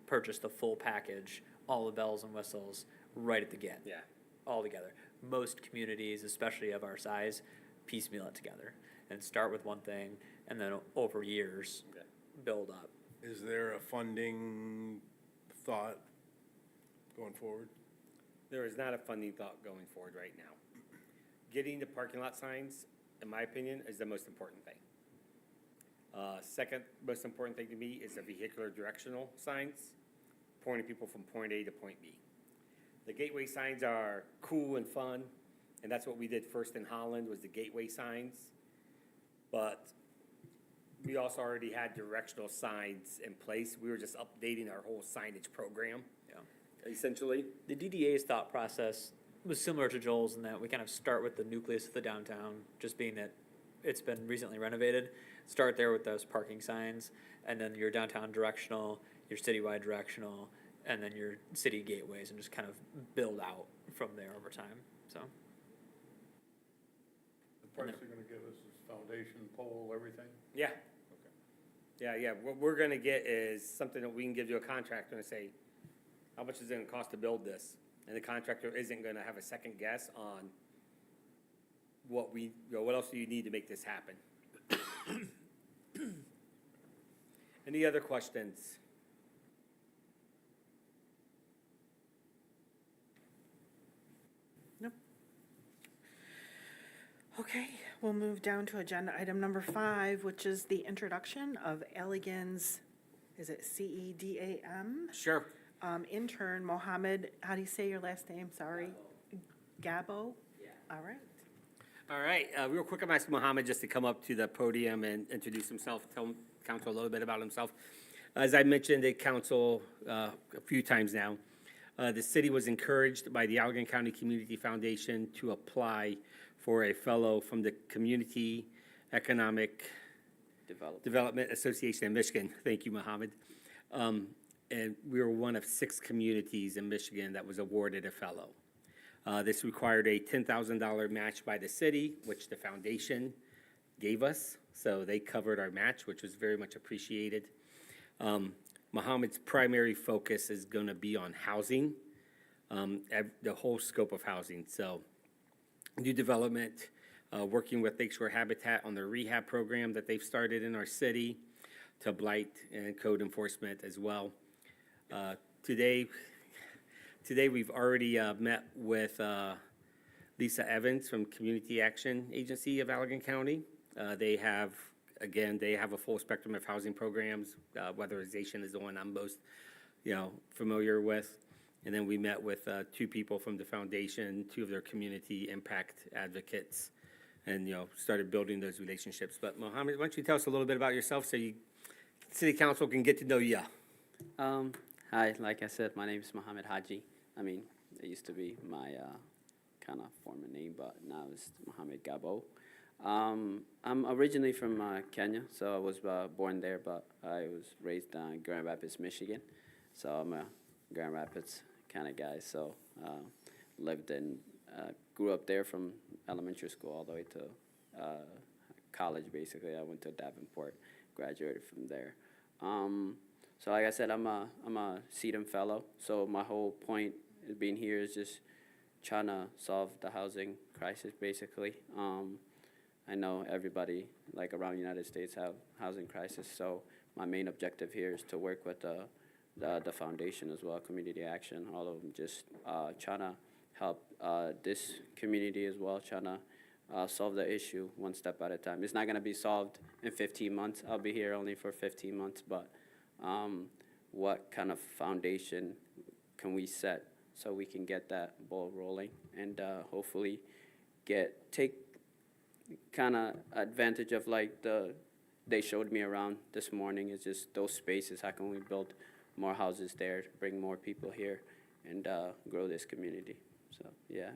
purchased the full package, all the bells and whistles, right at the get. Yeah. All together. Most communities, especially of our size, piecemeal it together and start with one thing and then over years Okay. build up. Is there a funding thought going forward? There is not a funding thought going forward right now. Getting the parking lot signs, in my opinion, is the most important thing. Second most important thing to me is the vehicular directional signs, pointing people from point A to point B. The gateway signs are cool and fun, and that's what we did first in Holland, was the gateway signs. But we also already had directional signs in place. We were just updating our whole signage program, essentially. The DDA's thought process was similar to Joel's in that we kind of start with the nucleus of the downtown, just being that it's been recently renovated. Start there with those parking signs, and then your downtown directional, your citywide directional, and then your city gateways, and just kind of build out from there over time, so. The price they're gonna give us is foundation, pole, everything? Yeah. Yeah, what we're gonna get is something that we can give to a contractor and say, how much is it gonna cost to build this? And the contractor isn't gonna have a second guess on what else do you need to make this happen? Any other questions? Nope. Okay, we'll move down to agenda item number 5, which is the introduction of Allegan's, is it CEDAM? Sure. Intern Mohammed, how do you say your last name? Sorry. Gabo? Yeah. All right. All right, real quick, I'm asking Mohammed just to come up to the podium and introduce himself, tell council a little bit about himself. As I mentioned at council a few times now, the city was encouraged by the Allegan County Community Foundation to apply for a fellow from the Community Economic Development Association in Michigan. Thank you, Mohammed. And we were one of 6 communities in Michigan that was awarded a fellow. This required a $10,000 match by the city, which the foundation gave us. So they covered our match, which was very much appreciated. Mohammed's primary focus is going to be on housing, the whole scope of housing. So new development, working with Lakeshore Habitat on the rehab program that they've started in our city, to blight and code enforcement as well. Today we've already met with Lisa Evans from Community Action Agency of Allegan County. They have a full spectrum of housing programs. Weatherization is the one I'm most, familiar with. And then we met with 2 people from the foundation, 2 of their community impact advocates, and, started building those relationships. But Mohammed, why don't you tell us a little bit about yourself so City Council can get to know you? Hi, like I said, my name is Mohammed Haji. I mean, it used to be my kind of former name, but now it's Mohammed Gabo. I'm originally from Kenya, so I was born there, but I was raised in Grand Rapids, Michigan. So I'm a Grand Rapids kind of guy. So grew up there from elementary school all the way to college, basically. I went to Davenport, graduated from there. So like I said, I'm a CEDAM fellow. So my whole point of being here is just trying to solve the housing crisis, basically. I know everybody, like around the United States, have housing crisis. So my main objective here is to work with the foundation as well, Community Action, all of them, just trying to help this community as well, trying to solve the issue one step at a time. It's not going to be solved in 15 months. I'll be here only for 15 months, but what kind of foundation can we set so we can get that ball rolling and hopefully take kind of advantage of like they showed me around this morning is just those spaces. How can we build more houses there, bring more people here, and grow this community? So yeah,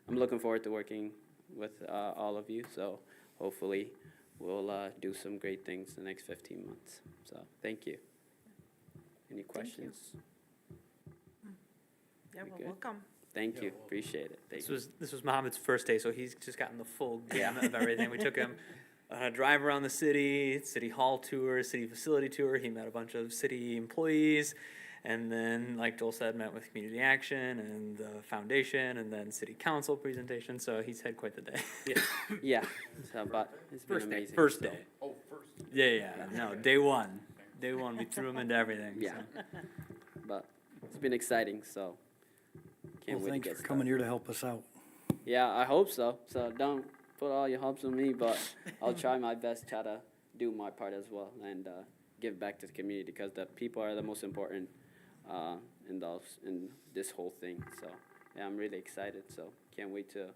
I'm looking forward to working with all of you. So hopefully we'll do some great things the next 15 months. So thank you. Any questions? Yeah, We well, good? welcome. Thank you. Appreciate it. Thank you. This was Mohammed's first day, so he's just gotten the full gamut of everything. We took him on a drive around the city hall tour, city facility tour. He met a bunch of city employees, and then, like Joel said, met with Community Action and the foundation, and then city council presentation. So he's had quite the day. Yeah. So, but it's been First day. amazing. First so, day. Yeah. No, day one. Day one, we threw him into everything. Yeah. So. But it's been exciting. So can't Well, wait thanks to get for coming started. here to help us out. Yeah, I hope so. So don't put all your hopes on me, but I'll try my best, try to do my part as well, and give back to the community because the people are the most important in this whole thing. So yeah, I'm really excited. So can't wait to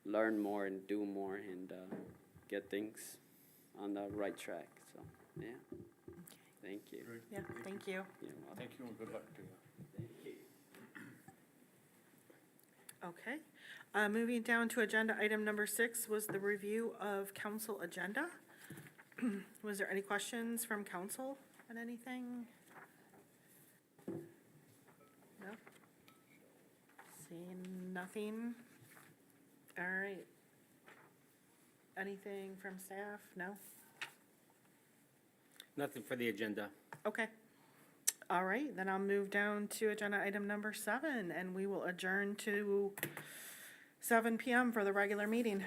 learn more and do more and get things on the right track. So yeah, thank you. Yeah, thank you. You're welcome. Thank you and good luck to you. Okay. Moving down to agenda item number 6 was the review of council agenda. Was there any questions from council on anything? Seeing nothing? All right. Anything from staff? No? Nothing for the agenda. Okay. All right, then I'll move down to agenda item number 7, and we will adjourn to 7 PM for the regular meeting.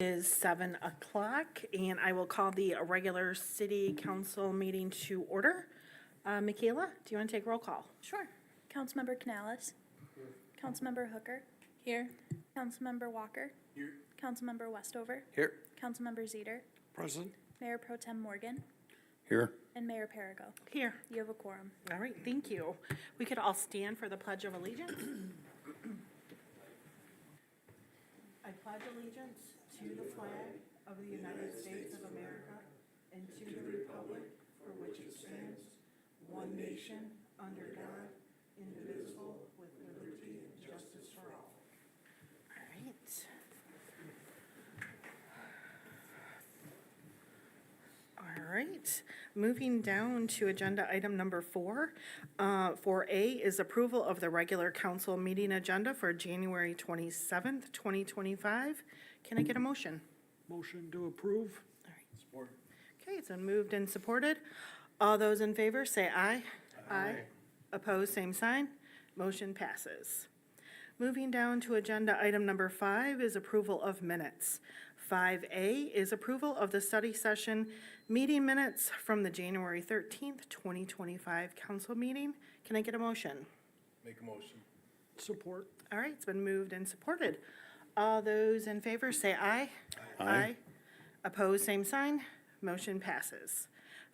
Is 7 o'clock, and I will call the regular city council meeting to order. Michaela, do you want to take roll call? Sure. Councilmember Canales. Councilmember Hooker. Here. Councilmember Walker. Here. Councilmember Westover. Here. Councilmember Zeter. Present. Mayor Pro Tem Morgan. Here. And Mayor Perigo. Here. You have a quorum. All right, thank you. We could all stand for the Pledge of Allegiance. I pledge allegiance to the flag of the United States of America and to the republic for which it stands, one nation, under God, indivisible, with liberty and justice for all. All right. All right, moving down to agenda item number 4. 4A is approval of the regular council meeting agenda for January 27th, 2025. Can I get a motion? Motion to approve. Okay, it's been moved and supported. All those in favor, say aye. Aye. Opposed, same sign. Motion passes. Moving down to agenda item number 5 is approval of minutes. 5A is approval of the study session meeting minutes from the January 13th, 2025 council meeting. Can I get a motion? Make a motion. Support. All right, it's been moved and supported. All those in favor, say aye. Aye. Opposed, same sign. Motion passes.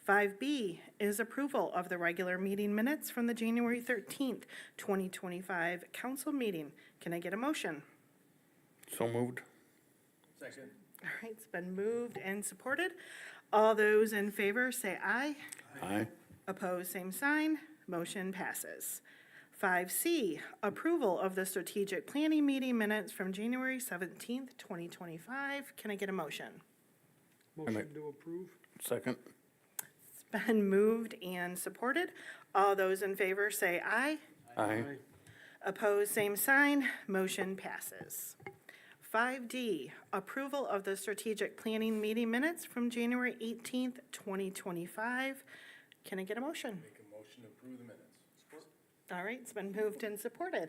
5B is approval of the regular meeting minutes from the January 13th, 2025 council meeting. Can I get a motion? So moved. Second. All right, it's been moved and supported. All those in favor, say aye. Aye. Opposed, same sign. Motion passes. 5C, approval of the strategic planning meeting minutes from January 17th, 2025. Can I get a motion? Motion to approve. Second. It's been moved and supported. All those in favor say aye. Aye. Opposed, same sign. Motion passes. 5D, approval of the strategic planning meeting minutes from January 18th, 2025. Can I get a motion? Make a motion to approve the minutes. All right, it's been moved and supported.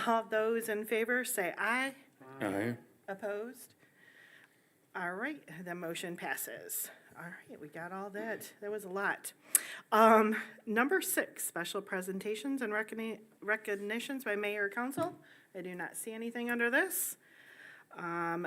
All those in favor say aye. Aye. Opposed? All right, the motion passes. All right, we got all that. That was a lot. Number 6, special presentations and recognitions by mayor or council. I do not see anything under this.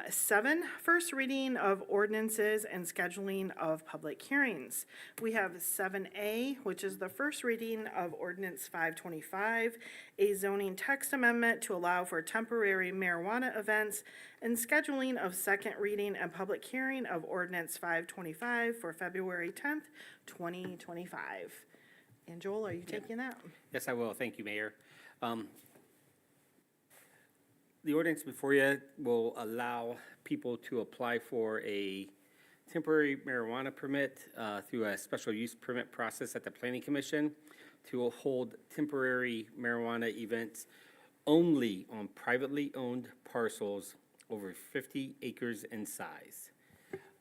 7, first reading of ordinances and scheduling of public hearings. We have 7A, which is the first reading of ordinance 525, a zoning text amendment to allow for temporary marijuana events, and scheduling of second reading and public hearing of ordinance 525 for February 10th, 2025. And Joel, are you taking that? Yes, I will. Thank you, Mayor. The ordinance before you will allow people to apply for a temporary marijuana permit through a special use permit process at the Planning Commission to hold temporary marijuana events only on privately owned parcels over 50 acres in size.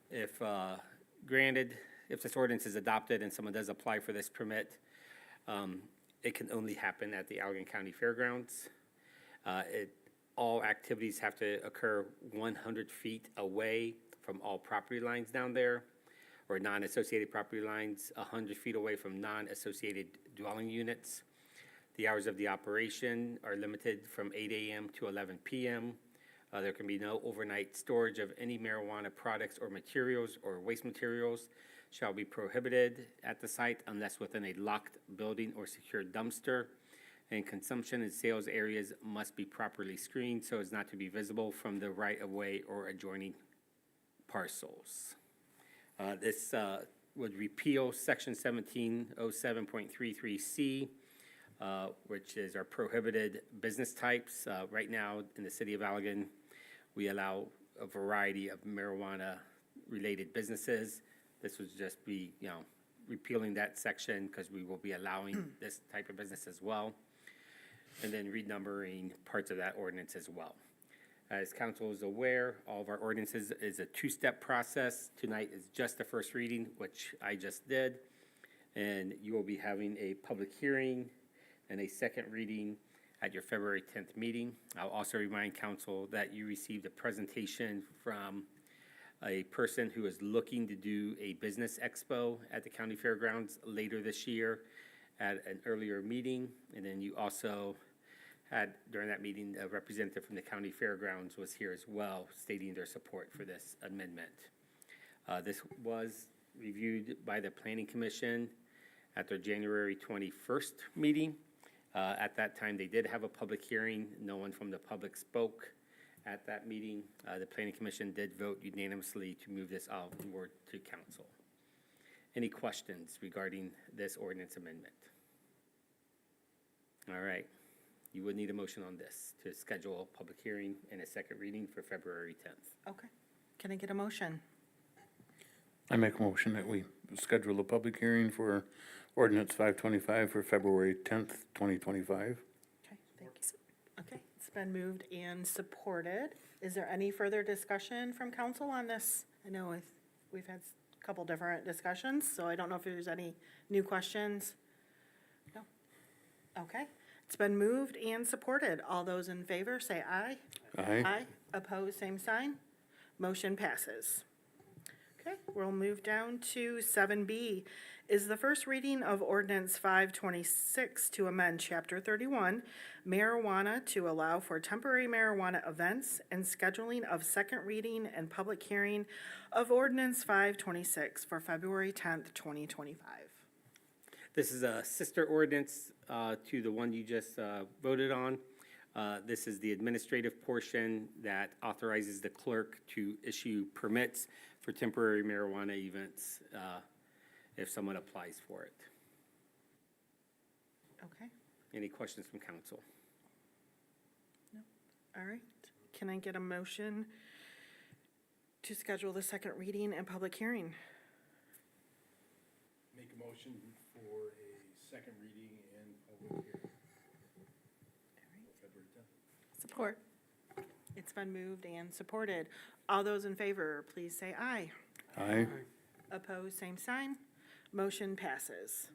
If granted, if this ordinance is adopted and someone does apply for this permit, it can only happen at the Allegan County Fairgrounds. All activities have to occur 100 feet away from all property lines down there, or non-associated property lines, 100 feet away from non-associated dwelling units. The hours of the operation are limited from 8 a.m. to 11 p.m. There can be no overnight storage of any marijuana products or materials or waste materials shall be prohibited at the site unless within a locked building or secure dumpster. And consumption and sales areas must be properly screened so as not to be visible from the right-of-way or adjoining parcels. This would repeal Section 1707.33C, which is our prohibited business types. Right now, in the city of Allegan, we allow a variety of marijuana-related businesses. This would just be, repealing that section because we will be allowing this type of business as well. And then renumbering parts of that ordinance as well. As council is aware, all of our ordinances is a two-step process. Tonight is just the first reading, which I just did. And you will be having a public hearing and a second reading at your February 10th meeting. I'll also remind council that you received a presentation from a person who is looking to do a business expo at the county fairgrounds later this year at an earlier meeting. And then you also had, during that meeting, a representative from the county fairgrounds was here as well, stating their support for this amendment. This was reviewed by the Planning Commission at their January 21st meeting. At that time, they did have a public hearing. No one from the public spoke at that meeting. The Planning Commission did vote unanimously to move this onward to council. Any questions regarding this ordinance amendment? All right. You would need a motion on this to schedule a public hearing and a second reading for February 10th. Okay. Can I get a motion? I make a motion that we schedule a public hearing for ordinance 525 for February 10th, 2025. Okay, thank you. Okay, it's been moved and supported. Is there any further discussion from council on this? I know we've had a couple different discussions, so I don't know if there's any new questions. No? Okay, it's been moved and supported. All those in favor, say aye. Aye. Aye. Opposed, same sign. Motion passes. Okay, we'll move down to 7B. Is the first reading of ordinance 526 to amend chapter 31, marijuana to allow for temporary marijuana events and scheduling of second reading and public hearing of ordinance 526 for February 10th, 2025. This is a sister ordinance to the one you just voted on. This is the administrative portion that authorizes the clerk to issue permits for temporary marijuana events if someone applies for it. Okay, Any questions from council? all right. Can I get a motion to schedule the second reading and public hearing? Make a motion for a second reading and public hearing. February 10th. Support. It's been moved and supported. All those in favor, please say aye. Aye. Opposed, same sign. Motion passes.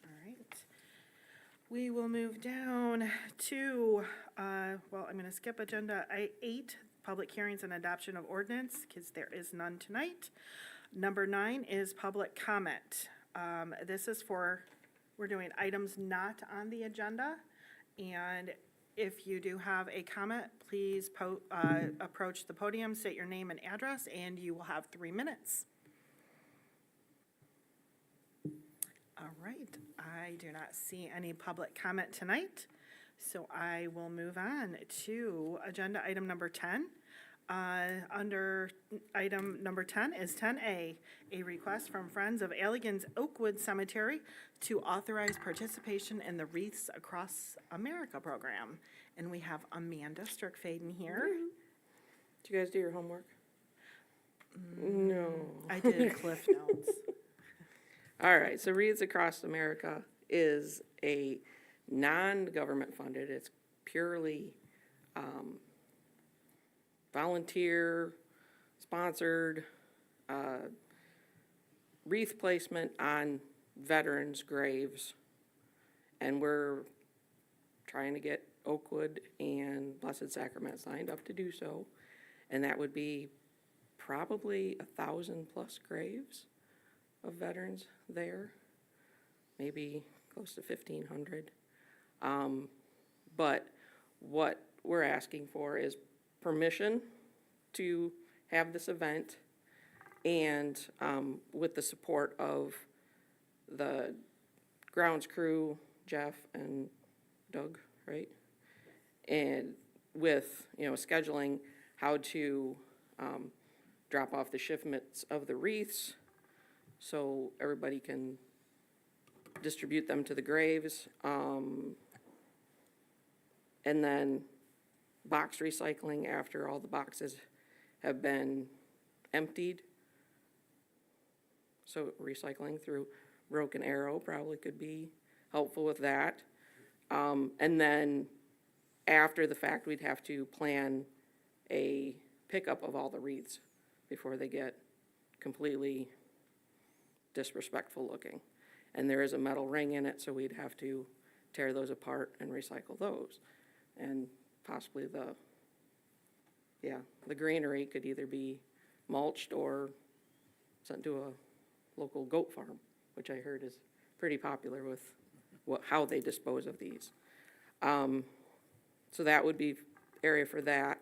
All right. We will move down to, well, I'm going to skip agenda 8, public hearings and adoption of ordinance, because there is none tonight. Number 9 is public comment. This is for, we're doing items not on the agenda, and if you do have a comment, please approach the podium, state your name and address, and you will have 3 minutes. All right, I do not see any public comment tonight, so I will move on to agenda item number 10. Under item number 10 is 10A, a request from Friends of Allegan's Oakwood Cemetery to authorize participation in the Wreaths Across America program. And we have Amanda Strickfaden here. Did you guys do your homework? No. I did Cliff Notes. All right, so Wreaths Across America is a non-government funded, it's purely volunteer, sponsored wreath placement on veterans' graves. And we're trying to get Oakwood and Blessed Sacrament signed up to do so. And that would be probably 1,000+ graves of veterans there, maybe close to 1,500. But what we're asking for is permission to have this event, and with the support of the grounds crew, Jeff and Doug, right? And with, scheduling how to drop off the shipments of the wreaths so everybody can distribute them to the graves. And then box recycling after all the boxes have been emptied. So recycling through Broken Arrow probably could be helpful with that. And then after the fact, we'd have to plan a pickup of all the wreaths before they get completely disrespectful looking. And there is a metal ring in it, so we'd have to tear those apart and recycle those. And possibly the greenery could either be mulched or sent to a local goat farm, which I heard is pretty popular with how they dispose of these. So that would be area for that.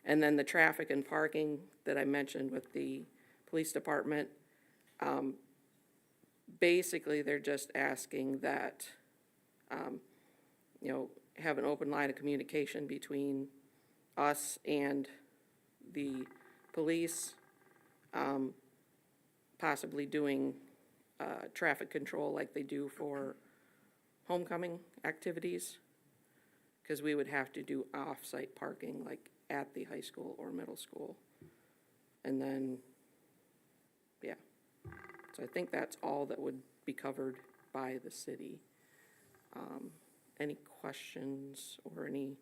And then the traffic and parking that I mentioned with the police department, basically, they're just asking that, have an open line of communication between us and the police, possibly doing traffic control like they do for homecoming activities, because we would have to do off-site parking like at the high school or middle school. And then, yeah. So I think that's all that would be covered by the city. Any questions or any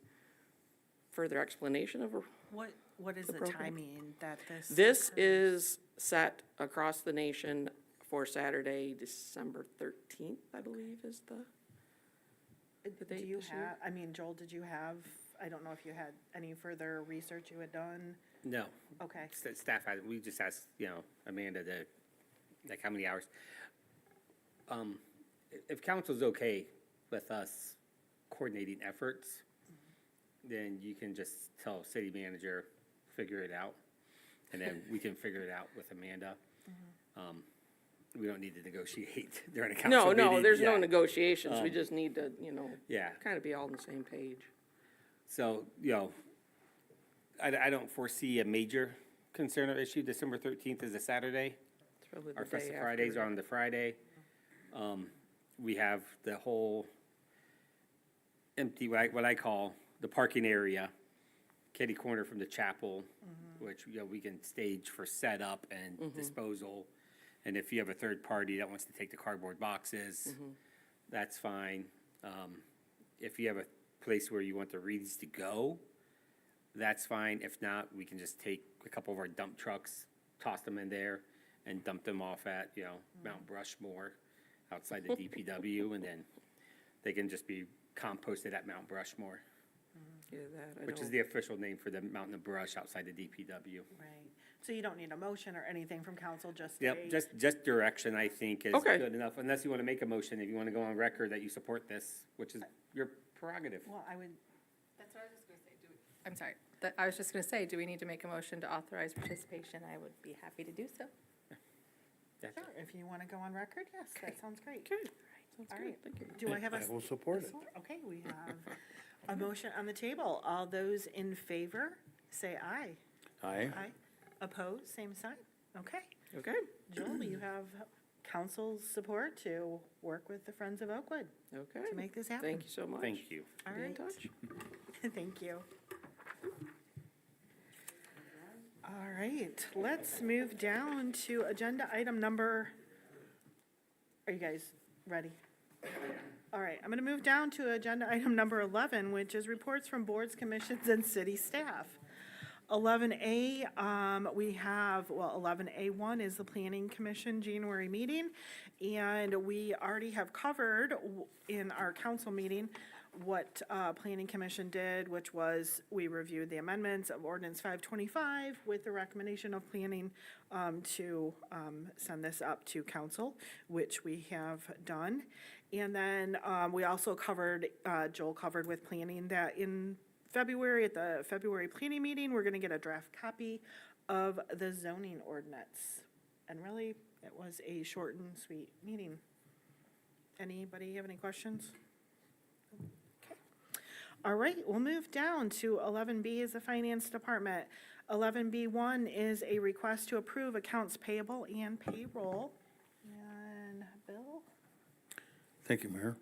further explanation of? What is the program. timing that this? This occurs? is set across the nation for Saturday, December 13th, I believe is the Do date you this year. have, Joel, did you have, I don't know if you had any further research you had done? No, Okay. staff had, we just asked, Amanda to, like, how many hours? If council's okay with us coordinating efforts, then you can just tell city manager, figure it out, and then we can figure it out with Amanda. We don't need to negotiate during a council meeting. No, there's no Yeah. negotiations. We just need to, Yeah, kind of be all on the same page. so, I don't foresee a major concern or issue. December 13th is a Saturday. It's probably the Our day festive Fridays after. are on the Friday. We have the whole empty, what I call the parking area, kitty corner from the chapel, which, we can stage for setup and disposal. And if you have a third party that wants to take the cardboard boxes, that's fine. If you have a place where you want the wreaths to go, that's fine. If not, we can just take a couple of our dump trucks, toss them in there, and dump them off at, Mount Brushmore outside the DPW, and then they can just be composted at Mount Brushmore, Yeah, that I which is know. the official name for the mountain of brush outside the DPW. Right. So you don't need a motion or anything from council, just Yep, a. just direction, I think, is Okay. good enough, unless you want to make a motion, if you want to go on record that you support this, which is your prerogative. Well, I would, That's what I was just gonna say, I'm sorry, I was just gonna say, do we need to make a motion to authorize participation? I would be happy to do so. That's sure, if you want to go on record, yes, that sounds great. Okay. Sounds All good. right. Thank you. Do I have a? I will support it. Okay, we have a motion on the table. All those in favor, say aye. Aye. Aye. Opposed, same sign. Okay. Okay, Joel, you have council's support to work with the Friends of Oakwood okay. to make this happen. Thank you so much. Thank you. All Be in right. touch. Thank you. All right, let's move down to agenda item number, are you guys ready? All right, I'm going to move down to agenda item number 11, which is reports from boards, commissions, and city staff. 11A, we have, 11A1 is the Planning Commission January meeting, and we already have covered in our council meeting what Planning Commission did, which was we reviewed the amendments of ordinance 525 with the recommendation of planning to send this up to council, which we have done. And then we also covered, Joel covered with planning that in February, at the February planning meeting, we're gonna get a draft copy of the zoning ordinance. And really, it was a short and sweet meeting. Anybody have any questions? Okay. All right, we'll move down to 11B is the Finance Department. 11B1 is a request to approve accounts payable and payroll. And Bill? Thank you, Mayor.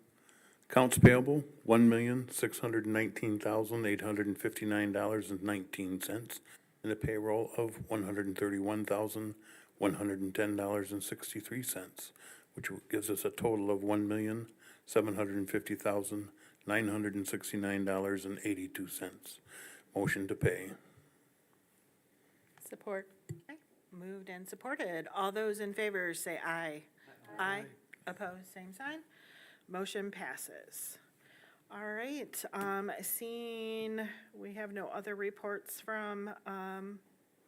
Accounts payable, $1,619,859.19, and a payroll of $131,110.63, which gives us a total of $1,750,969.82. Motion to pay. Support. Okay, moved and supported. All those in favor say aye. Aye. Opposed, same sign. Motion passes. All right, seeing we have no other reports from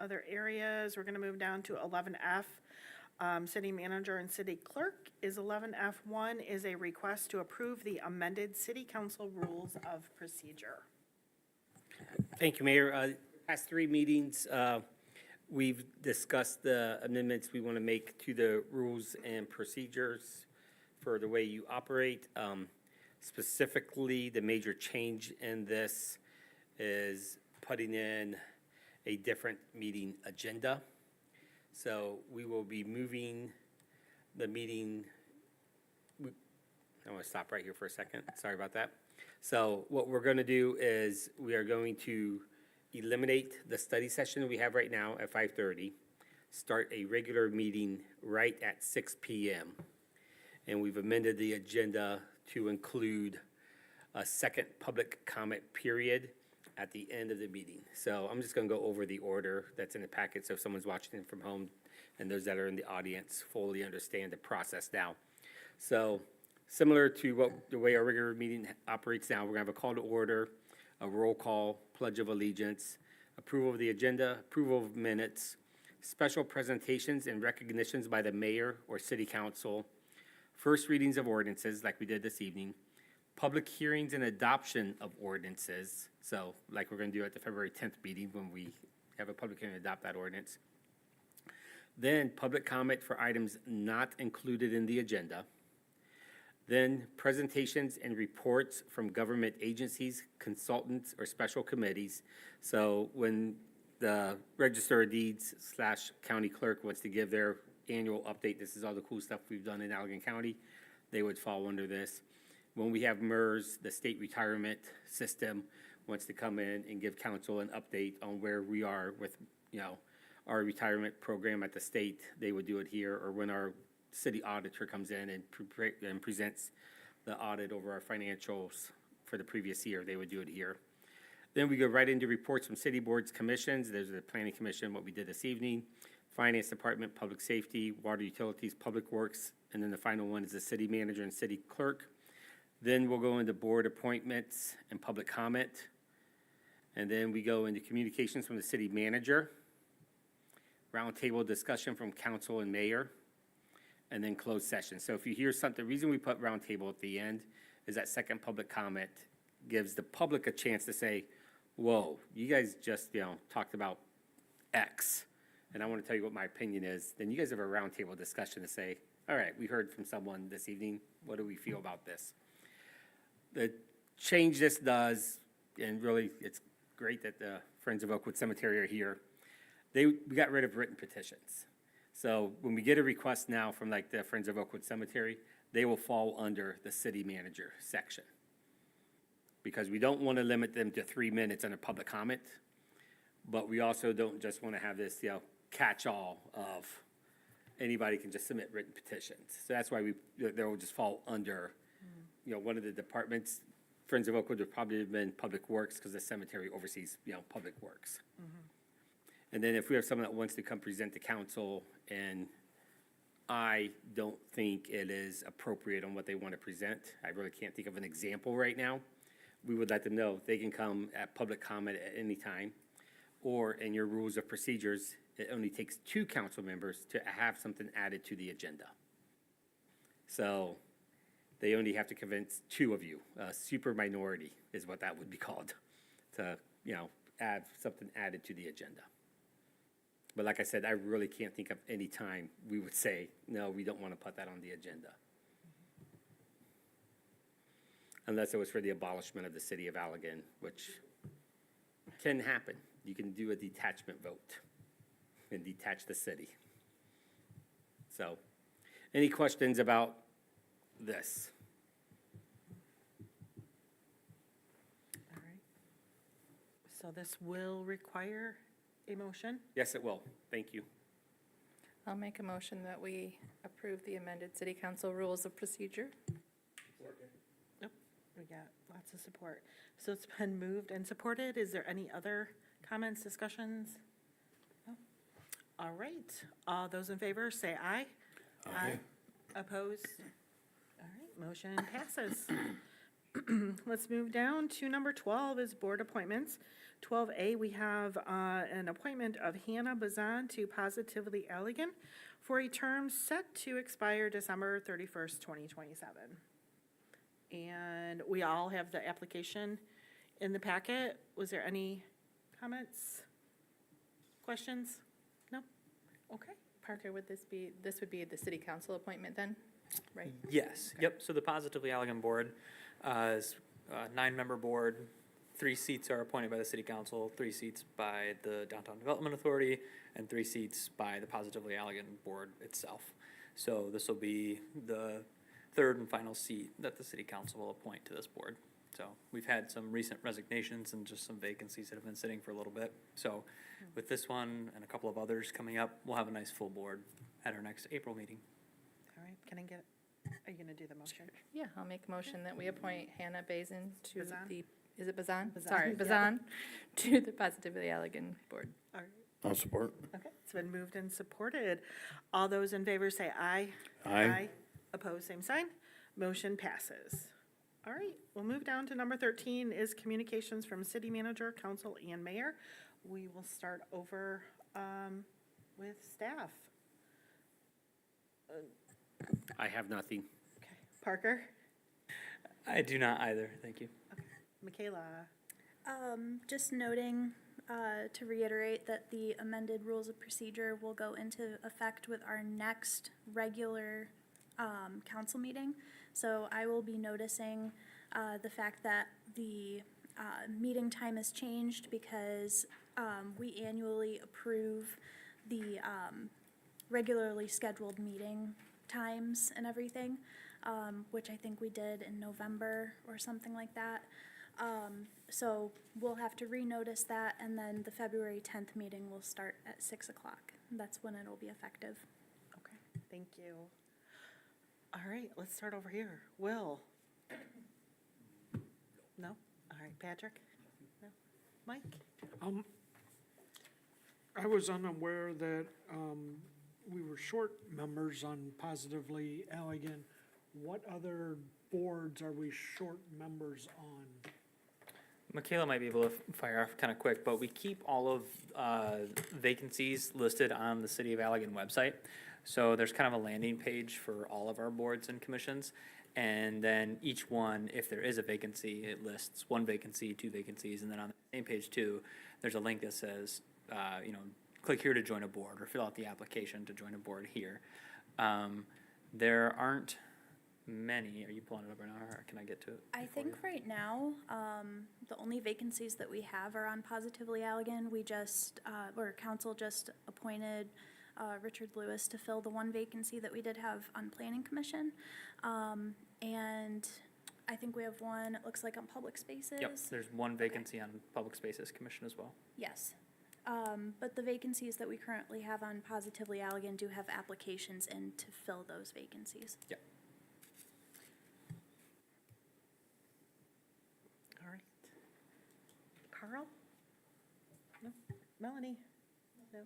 other areas. We're gonna move down to 11F. City manager and city clerk is 11F1 is a request to approve the amended city council rules of procedure. Thank you, Mayor. Past three meetings, we've discussed the amendments we want to make to the rules and procedures for the way you operate. Specifically, the major change in this is putting in a different meeting agenda. So we will be moving the meeting. I want to stop right here for a second. Sorry about that. So what we're going to do is we are going to eliminate the study session we have right now at 5:30, start a regular meeting right at 6 p.m. And we've amended the agenda to include a second public comment period at the end of the meeting. So I'm just going to go over the order that's in the packet, so if someone's watching it from home and those that are in the audience fully understand the process now. So similar to the way our regular meeting operates now, we're going to have a call to order, a roll call, pledge of allegiance, approval of the agenda, approval of minutes, special presentations and recognitions by the mayor or city council, first readings of ordinances like we did this evening, public hearings and adoption of ordinances, so like we're going to do at the February 10th meeting when we have a public hearing and adopt that ordinance. Then public comment for items not included in the agenda. Then presentations and reports from government agencies, consultants, or special committees. So when the Register of Deeds / county clerk wants to give their annual update, this is all the cool stuff we've done in Allegan County, they would fall under this. When we have MERS, the state retirement system wants to come in and give council an update on where we are with, our retirement program at the state, they would do it here. Or when our city auditor comes in and presents the audit over our financials for the previous year, they would do it here. Then we go right into reports from city boards, commissions. There's the planning commission, what we did this evening, finance department, public safety, water utilities, public works, and then the final one is the city manager and city clerk. Then we'll go into board appointments and public comment. And then we go into communications from the city manager, roundtable discussion from council and mayor, and then closed session. So if you hear something, the reason we put roundtable at the end is that second public comment gives the public a chance to say, whoa, you guys just, talked about X, and I want to tell you what my opinion is. Then you guys have a roundtable discussion to say, all right, we heard from someone this evening. What do we feel about this? The change this does, and really it's great that the Friends of Oakwood Cemetery are here, we got rid of written petitions. So when we get a request now from like the Friends of Oakwood Cemetery, they will fall under the city manager section. Because we don't want to limit them to 3 minutes on a public comment, but we also don't just want to have this, catch-all of anybody can just submit written petitions. So that's why they will just fall under, one of the departments. Friends of Oakwood would probably have been Public Works because the cemetery oversees, Public Works. And then if we have someone that wants to come present to council and I don't think it is appropriate on what they want to present, I really can't think of an example right now, we would let them know they can come at public comment at any time. Or in your rules of procedures, it only takes 2 council members to have something added to the agenda. So they only have to convince 2 of you. A super minority is what that would be called, to, have something added to the agenda. But like I said, I really can't think of any time we would say, no, we don't want to put that on the agenda. Unless it was for the abolishment of the city of Allegan, which can happen. You can do a detachment vote and detach the city. So, any questions about this? All right. So this will require a motion? Yes, it will. Thank you. I'll make a motion that we approve the amended city council rules of procedure. We got lots of support. So it's been moved and supported. Is there any other comments, discussions? No? All right. All those in favor, say aye. Aye. Opposed? All right, motion passes. Let's move down to number 12 is board appointments. 12A, we have an appointment of Hannah Bazan to Positively Elegant for a term set to expire December 31st, 2027. And we all have the application in the packet. Was there any comments? Questions? No? Okay. Parker, this would be the city council appointment then, right? Yes, yep, so the Positively Allegan Board is a 9-member board. 3 seats are appointed by the city council, 3 seats by the Downtown Development Authority, and 3 seats by the Positively Allegan Board itself. So this will be the 3rd and final seat that the city council will appoint to this board. So we've had some recent resignations and just some vacancies that have been sitting for a little bit. So with this one and a couple of others coming up, we'll have a nice full board at our next April meeting. All right, can I get, are you going to do the motion? Yeah, I'll make a motion that we appoint Hannah Bazan to Bazan? the, is it Bazan? Bazan, Sorry, yeah. Bazan, to the Positively Elegant Board. All right, I'll support. okay, it's been moved and supported. All those in favor say aye. Aye. Opposed, same sign. Motion passes. All right, we'll move down to number 13 is communications from city manager, council, and mayor. We will start over with staff. I have nothing. Okay, Parker, I do not either, thank you. Michaela, Just noting, to reiterate that the amended rules of procedure will go into effect with our next regular, council meeting. So I will be noticing, the fact that the, meeting time has changed because, we annually approve the, regularly scheduled meeting times and everything, which I think we did in November or something like that. So we'll have to renotice that, and then the February 10th meeting will start at 6 o'clock. That's when it'll be effective. okay, thank you. All right, let's start over here. Will? No? All right, Patrick? No? Mike? I was unaware that, we were short members on Positively Allegan. What other boards are we short members on? Michaela might be able to fire off kind of quick, but we keep all of vacancies listed on the City of Allegan website. So there's kind of a landing page for all of our boards and commissions. And then each one, if there is a vacancy, it lists 1 vacancy, 2 vacancies, and then on the same page too, there's a link that says, click here to join a board, or fill out the application to join a board here. There aren't many. Are you pulling it up right now, or can I get to it? I before think you? right now, the only vacancies that we have are on Positively Allegan. We just, or council just appointed Richard Lewis to fill the 1 vacancy that we did have on Planning Commission. And I think we have one, it looks like on Public Spaces. Yep, there's 1 vacancy on Public Spaces Commission as well. Yes. But the vacancies that we currently have on Positively Allegan do have applications in to fill those vacancies. Yep. All right. Carl? No? Melanie? No?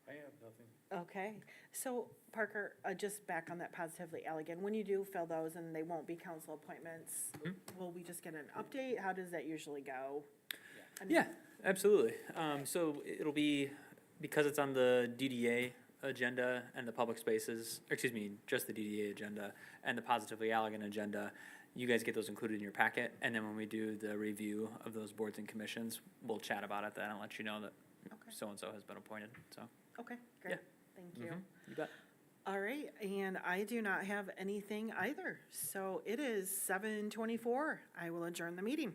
I have nothing. Okay, so Parker, just back on that Positively Elegant, when you do fill those and they won't be council appointments, will we just get an update? How does that usually go? I mean, Yeah, absolutely. So it'll be, because it's on the DDA agenda and the public spaces, just the DDA agenda and the Positively Allegan agenda, you guys get those included in your packet. And then when we do the review of those boards and commissions, we'll chat about it then and let you know that Okay. so-and-so has been appointed, so. Okay, great, Yeah. thank you. You bet. All right, and I do not have anything either, so it is 7:24. I will adjourn the meeting.